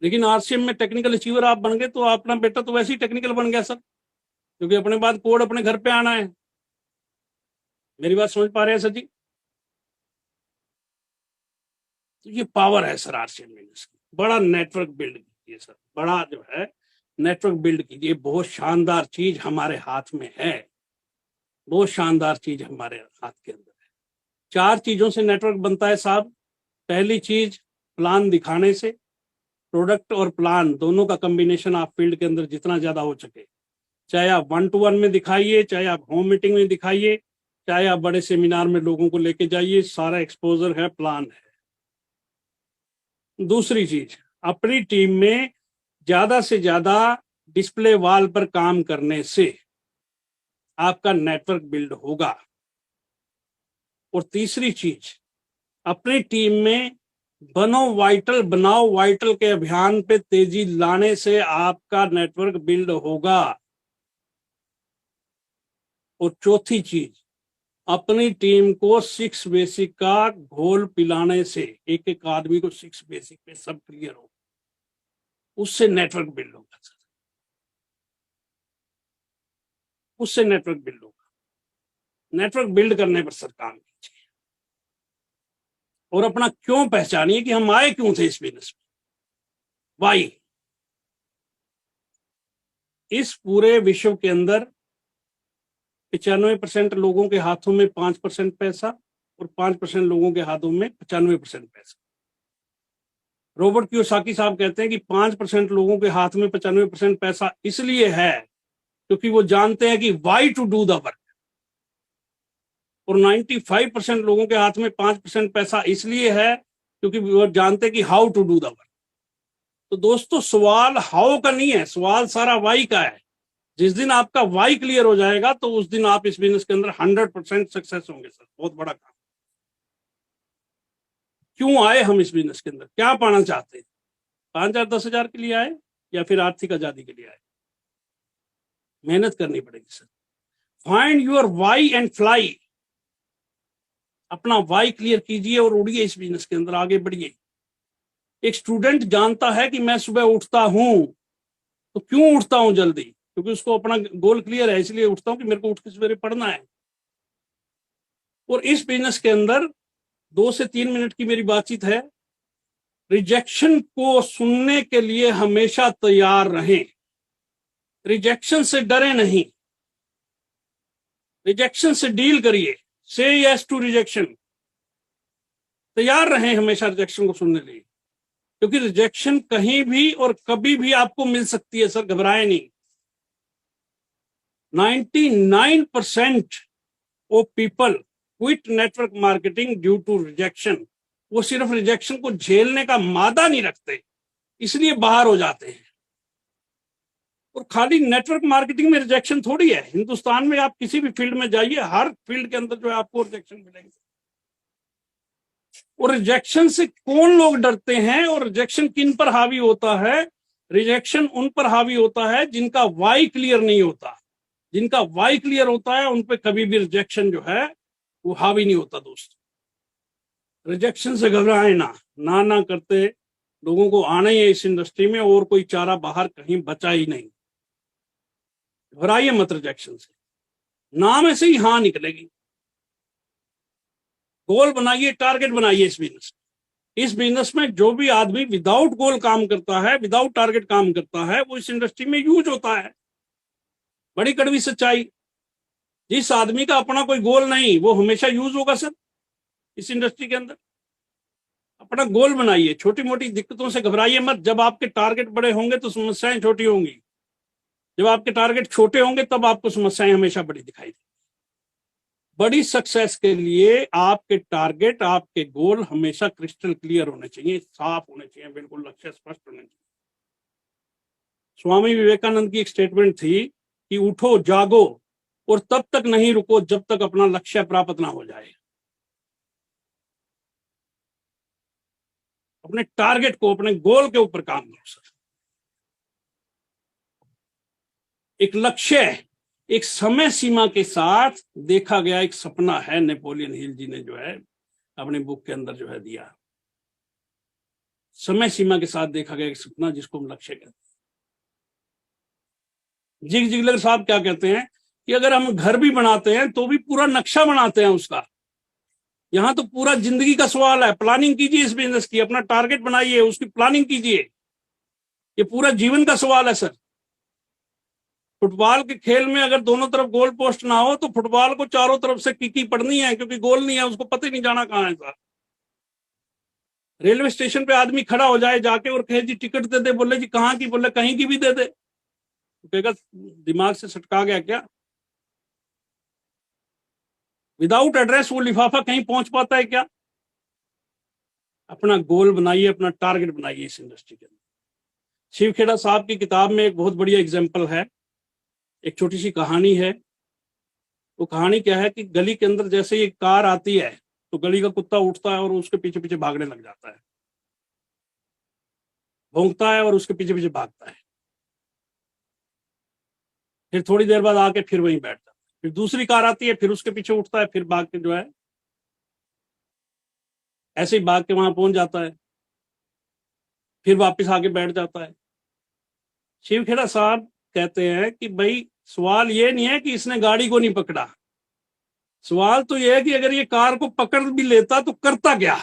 लेकिन आरसीएम में टेक्निकल अचीवर आप बन गए तो अपना बेटा तो वैसे ही टेक्निकल बन गया सर, क्योंकि अपने बाद कोड अपने घर पे आना है। मेरी बात समझ पा रहे हैं सर जी? तो ये पावर है सर आरसीएम में, बड़ा नेटवर्क बिल्ड कीजिए सर, बड़ा जो है नेटवर्क बिल्ड कीजिए। बहुत शानदार चीज हमारे हाथ में है, बहुत शानदार चीज हमारे हाथ के अंदर है। 4 चीजों से नेटवर्क बनता है साहब। पहली चीज प्लान दिखाने से। प्रोडक्ट और प्लान दोनों का कॉम्बिनेशन आप फील्ड के अंदर जितना ज्यादा हो सके, चाहे आप 1-to-1 में दिखाइए, चाहे आप होम मीटिंग में दिखाइए, चाहे आप बड़े सेमिनार में लोगों को लेके जाइए, सारा एक्सपोजर है, प्लान है। दूसरी चीज, अपनी टीम में ज्यादा से ज्यादा डिस्प्ले वॉल पर काम करने से आपका नेटवर्क बिल्ड होगा। और तीसरी चीज, अपनी टीम में बनो वाइटल बनाओ वाइटल के अभियान पे तेजी लाने से आपका नेटवर्क बिल्ड होगा। और चौथी चीज, अपनी टीम को 6 बेसिक का घोल पिलाने से, एक एक आदमी को 6 बेसिक पे सब क्लियर हो, उससे नेटवर्क बिल्ड होगा सर, उससे नेटवर्क बिल्ड होगा। नेटवर्क बिल्ड करने पर सर काम कीजिए और अपना क्यों पहचानिए कि हम आए क्यों थे इस बिजनेस में। वाई। इस पूरे विश्व के अंदर 95% लोगों के हाथों में 5% पैसा और 5% लोगों के हाथों में 95% पैसा। रॉबर्ट कियोसाकी साहब कहते हैं कि 5% लोगों के हाथ में 95% पैसा इसलिए है क्योंकि वो जानते हैं कि why to do the work, और 95% लोगों के हाथ में 5% पैसा इसलिए है क्योंकि वो जानते हैं कि how to do the work. तो दोस्तों, सवाल हाउ का नहीं है, सवाल सारा वाई का है। जिस दिन आपका वाई क्लियर हो जाएगा तो उस दिन आप इस बिजनेस के अंदर 100% सक्सेस होंगे सर। बहुत बड़ा काम। क्यों आए हम इस बिजनेस के अंदर, क्या पाना चाहते हैं? 5,000 10,000 के लिए आए या फिर आर्थिक आजादी के लिए आए? मेहनत करनी पड़ेगी sir. Find your why and fly. अपना वाई क्लियर कीजिए और उड़िए इस बिजनेस के अंदर, आगे बढ़िए। एक स्टूडेंट जानता है कि मैं सुबह उठता हूं तो क्यों उठता हूं जल्दी, क्योंकि उसको अपना गोल क्लियर है, इसलिए उठता हूं कि मेरे को उठ के सवेरे पढ़ना है। और इस बिजनेस के अंदर 2 से 3 मिनट की मेरी बातचीत है। रिजेक्शन को सुनने के लिए हमेशा तैयार रहें। रिजेक्शन से डरे नहीं, रिजेक्शन से डील करिए। से यस टू रिजेक्शन। तैयार रहें हमेशा रिजेक्शन को सुनने के लिए, क्योंकि रिजेक्शन कहीं भी और कभी भी आपको मिल सकती है सर। घबराए नहीं। 99% of people quit network marketing due to rejection. वो सिर्फ रिजेक्शन को झेलने का मादा नहीं रखते, इसलिए बाहर हो जाते हैं। और खाली नेटवर्क मार्केटिंग में रिजेक्शन थोड़ी है, हिंदुस्तान में आप किसी भी फील्ड में जाइए, हर फील्ड के अंदर जो है आपको रिजेक्शन मिलेंगे। और रिजेक्शन से कौन लोग डरते हैं और रिजेक्शन किन पर हावी होता है? रिजेक्शन उन पर हावी होता है जिनका वाई क्लियर नहीं होता। जिनका वाई क्लियर होता है उन पे कभी भी रिजेक्शन जो है वो हावी नहीं होता। दोस्त, रिजेक्शन से घबराए ना करते लोगों को आना ही है इस इंडस्ट्री में, और कोई चारा बाहर कहीं बचा ही नहीं। घबराइए मत रिजेक्शन से, नाम ऐसे ही हाँ निकलेगी। गोल बनाइए, टारगेट बनाइए इस बिजनेस में जो भी आदमी विदाउट गोल काम करता है, विदाउट टारगेट काम करता है, वो इस इंडस्ट्री में यूज होता है। बड़ी कड़वी सच्चाई। जिस आदमी का अपना कोई गोल नहीं, वो हमेशा यूज होगा सर इस इंडस्ट्री के अंदर। अपना गोल बनाइए, छोटी मोटी दिक्कतों से घबराइए मत। जब आपके टारगेट बड़े होंगे तो समस्याएं छोटी होंगी, जब आपके टारगेट छोटे होंगे तब आपको समस्याएं हमेशा बड़ी दिखाई देंगी। बड़ी सक्सेस के लिए आपके टारगेट, आपके गोल हमेशा क्रिस्टल क्लियर होने चाहिए, साफ होने चाहिए, बिल्कुल लक्ष्य स्पष्ट होने चाहिए। स्वामी विवेकानंद की एक स्टेटमेंट थी कि उठो जागो और तब तक नहीं रुको जब तक अपना लक्ष्य प्राप्त ना हो जाए। अपने टारगेट को, अपने गोल के ऊपर काम करो सर। एक लक्ष्य, एक समय सीमा के साथ देखा गया एक सपना है, नेपोलियन हिल जी ने जो है अपनी बुक के अंदर जो है दिया। समय सीमा के साथ देखा गया एक सपना जिसको हम लक्ष्य कहते हैं। जिग जिगलर साहब क्या कहते हैं कि अगर हम घर भी बनाते हैं तो भी पूरा नक्शा बनाते हैं उसका। यहां तो पूरा जिंदगी का सवाल है। प्लानिंग कीजिए इस बिजनेस की, अपना टारगेट बनाइए, उसकी प्लानिंग कीजिए। ये पूरा जीवन का सवाल है सर। फुटबॉल के खेल में अगर दोनों तरफ गोल पोस्ट ना हो तो फुटबॉल को चारों तरफ से किकी पड़नी है, क्योंकि गोल नहीं है, उसको पता ही नहीं जाना कहां है सर। रेलवे स्टेशन पे आदमी खड़ा हो जाए जाके और कहे जी टिकट दे दे, बोले जी कहाँ की, बोले कहीं की भी दे दे, कहेगा दिमाग से सटका गया क्या? विदाउट एड्रेस वो लिफाफा कहीं पहुंच पाता है क्या? अपना गोल बनाइए, अपना टारगेट बनाइए इस इंडस्ट्री के अंदर। शिव खेड़ा साहब की किताब में एक बहुत बढ़िया एग्जाम्पल है, एक छोटी सी कहानी है। वो कहानी क्या है कि गली के अंदर जैसे ही कार आती है तो गली का कुत्ता उठता है और उसके पीछे पीछे भागने लग जाता है। भौंकता है और उसके पीछे पीछे भागता है, फिर थोड़ी देर बाद आके फिर वहीं बैठ जाता है, फिर दूसरी कार आती है, फिर उसके पीछे उठता है, फिर भाग के जो है ऐसे ही भाग के वहां पहुंच जाता है, फिर वापस आके बैठ जाता है। शिवखेड़ा साहब कहते हैं कि भाई सवाल ये नहीं है कि इसने गाड़ी को नहीं पकड़ा, सवाल तो ये है कि अगर ये कार को पकड़ भी लेता तो करता क्या।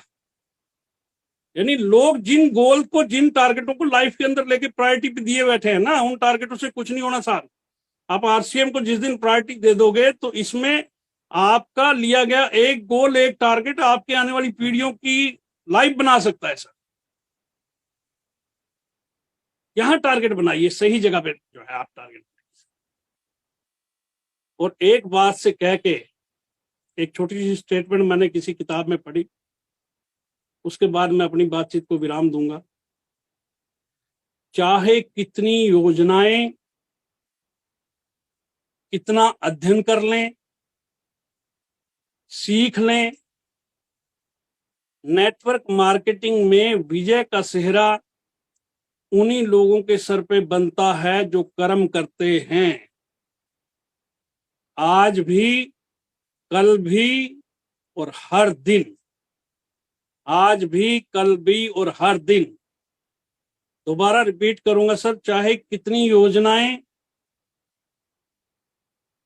यानी लोग जिन गोल को, जिन टारगेटों को लाइफ के अंदर लेके प्रायोरिटी पे दिए बैठे हैं ना, उन टारगेटों से कुछ नहीं होना साहब। आप आरसीएम को जिस दिन प्रायोरिटी दे दोगे तो इसमें आपका लिया गया एक गोल, एक टारगेट आपके आने वाली पीढ़ियों की लाइफ बना सकता है सर। यहां टारगेट बनाइए, सही जगह पे जो है आप टारगेट बनाइए। और एक बात से कह के, एक छोटी सी स्टेटमेंट मैंने किसी किताब में पढ़ी, उसके बाद मैं अपनी बातचीत को विराम दूंगा। चाहे कितनी योजनाएं, कितना अध्ययन कर लें, सीख लें, नेटवर्क मार्केटिंग में विजय का सेहरा उन्हीं लोगों के सर पे बनता है जो कर्म करते हैं। आज भी, कल भी और हर दिन, आज भी, कल भी और हर दिन। दोबारा रिपीट करूंगा सर, चाहे कितनी योजनाएं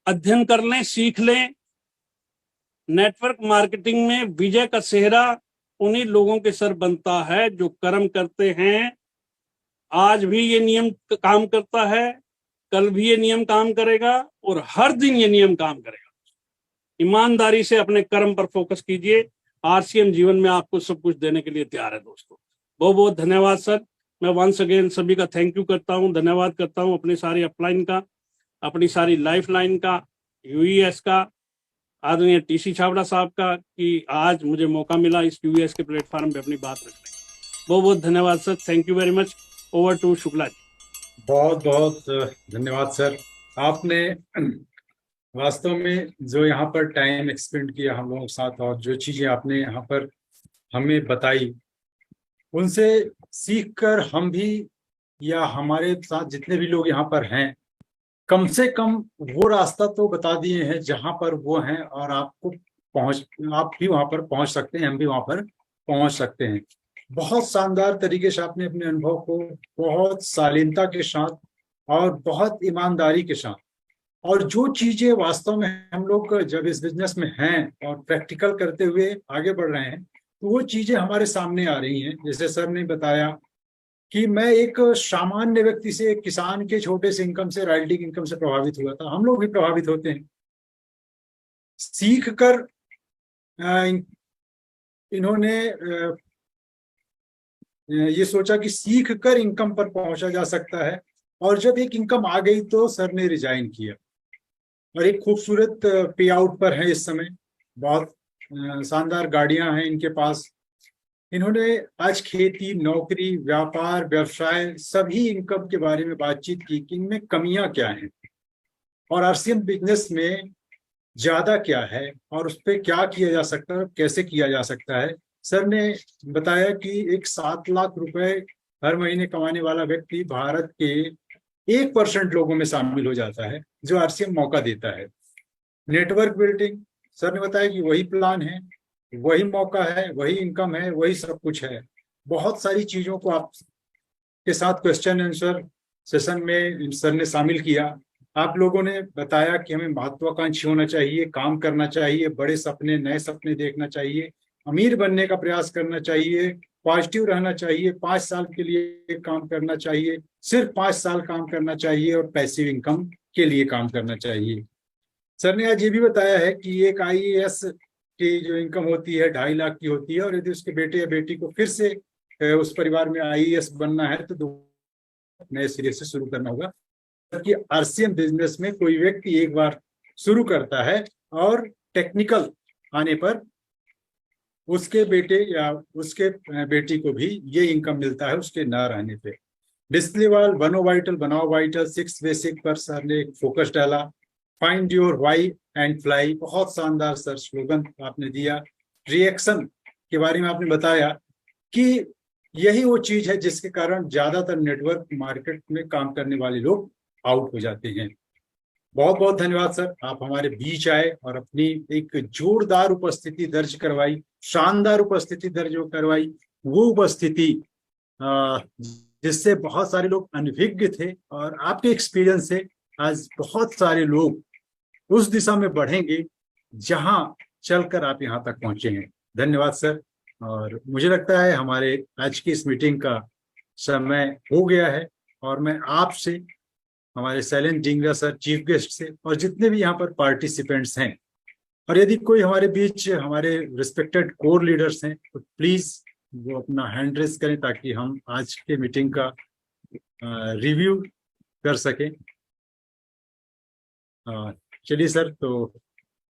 अध्ययन कर लें, सीख लें, नेटवर्क मार्केटिंग में विजय का सेहरा उन्हीं लोगों के सर बनता है जो कर्म करते हैं। आज भी ये नियम काम करता है, कल भी ये नियम काम करेगा और हर दिन ये नियम काम करेगा। ईमानदारी से अपने कर्म पर फोकस कीजिए, आरसीएम जीवन में आपको सब कुछ देने के लिए तैयार है दोस्तों। बहुत बहुत धन्यवाद सर। मैं वंस अगेन सभी का थैंक यू करता हूं, धन्यवाद करता हूं अपनी सारी अपलाइन का, अपनी सारी लाइफ लाइन का, यूईएस का, आदरणीय टीसी छाबड़ा साहब का, कि आज मुझे मौका मिला इस यूईएस के प्लेटफॉर्म पे अपनी बात रखने का। बहुत बहुत धन्यवाद sir, thank you very much. Over to Shukla ji. बहुत बहुत धन्यवाद सर। आपने वास्तव में जो यहाँ पर टाइम एक्सपेंड किया हम लोगों के साथ और जो चीजें आपने यहाँ पर हमें बताई, उनसे सीखकर हम भी या हमारे साथ जितने भी लोग यहाँ पर हैं, कम से कम वो रास्ता तो बता दिए हैं जहाँ पर वो हैं, और आपको आप भी वहां पर पहुंच सकते हैं, हम भी वहां पर पहुंच सकते हैं। बहुत शानदार तरीके से आपने अपने अनुभव को बहुत शालीनता के साथ और बहुत ईमानदारी के साथ, और जो चीजें वास्तव में हम लोग जब इस बिजनेस में हैं और प्रैक्टिकल करते हुए आगे बढ़ रहे हैं, तो वो चीजें हमारे सामने आ रही हैं। जैसे सर ने बताया कि मैं एक सामान्य व्यक्ति से, एक किसान के छोटे से इनकम से, रॉयल्टी इनकम से प्रभावित हुआ था। हम लोग भी प्रभावित होते हैं। सीख कर इन्होंने ये सोचा कि सीख कर इनकम पर पहुंचा जा सकता है, और जब एक इनकम आ गई तो सर ने रिजाइन किया और एक खूबसूरत पे आउट पर है इस समय। बहुत शानदार गाड़ियां हैं इनके पास। इन्होंने आज खेती, नौकरी, व्यापार, व्यवसाय, सभी इनकम के बारे में बातचीत की कि इनमें कमियां क्या हैं और आरसीएम बिजनेस में ज्यादा क्या है और उस पर क्या किया जा सकता है और कैसे किया जा सकता है। सर ने बताया कि एक 7 लाख रुपए हर महीने कमाने वाला व्यक्ति भारत के 1% लोगों में शामिल हो जाता है जो आरसीएम मौका देता है। नेटवर्क बिल्डिंग, सर ने बताया कि वही प्लान है, वही मौका है, वही इनकम है, वही सब कुछ है। बहुत सारी चीजों को आप के साथ क्वेश्चन आंसर सेशन में सर ने शामिल किया। आप लोगों ने बताया कि हमें महत्वाकांक्षी होना चाहिए, काम करना चाहिए, बड़े सपने, नए सपने देखना चाहिए, अमीर बनने का प्रयास करना चाहिए, पॉजिटिव रहना चाहिए, 5 साल के लिए काम करना चाहिए, सिर्फ 5 साल काम करना चाहिए और पैसिव इनकम के लिए काम करना चाहिए। सर ने आज ये भी बताया है कि एक आईएएस की जो इनकम होती है 2.5 लाख की होती है, और यदि उसके बेटे या बेटी को फिर से उस परिवार में आईएएस बनना है तो नए सिरे से शुरू करना होगा। कि आरसीएम बिजनेस में कोई व्यक्ति एक बार शुरू करता है और टेक्निकल आने पर उसके बेटे या उसके बेटी को भी ये इनकम मिलता है उसके ना रहने पे। डिस्प्ले वाल, बनो वाइटल, बनाओ वाइटल, 6 बेसिक पर सर ने फोकस डाला। Find your why and fly, बहुत शानदार सर स्लोगन आपने दिया। रिएक्शन के बारे में आपने बताया कि यही वो चीज है जिसके कारण ज्यादातर नेटवर्क मार्केट में काम करने वाले लोग आउट हो जाते हैं। बहुत बहुत धन्यवाद सर, आप हमारे बीच आए और अपनी एक जोरदार उपस्थिति दर्ज करवाई, शानदार उपस्थिति दर्ज करवाई। वो उपस्थिति जिससे बहुत सारे लोग अनभिज्ञ थे और आपके एक्सपीरियंस से आज बहुत सारे लोग उस दिशा में बढ़ेंगे जहां चलकर आप यहाँ तक पहुंचे हैं। धन्यवाद सर। और मुझे लगता है हमारे आज की इस मीटिंग का समय हो गया है और मैं आपसे, हमारे Shailendra Dhingra sir chief guest से और जितने भी यहाँ पर पार्टिसिपेंट्स हैं, और यदि कोई हमारे बीच हमारे रिस्पेक्टेड कोर लीडर्स हैं तो प्लीज वो अपना हैंड रेज करें ताकि हम आज के मीटिंग का रिव्यू कर सकें। चलिए सर, तो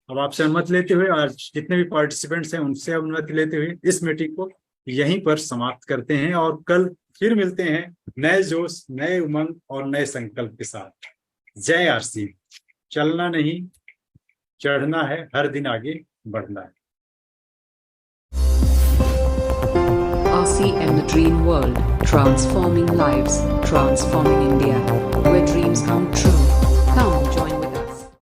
अब आपसे अनुमति लेते हुए और जितने भी पार्टिसिपेंट्स हैं उनसे अनुमति लेते हुए इस मीटिंग को यहीं पर समाप्त करते हैं और कल फिर मिलते हैं नए जोश, नए उमंग और नए संकल्प के साथ। जय आरसी। चलना नहीं, चढ़ना है, हर दिन आगे बढ़ना है। RCM, the Dream World, transforming lives, transforming India, where dreams come true.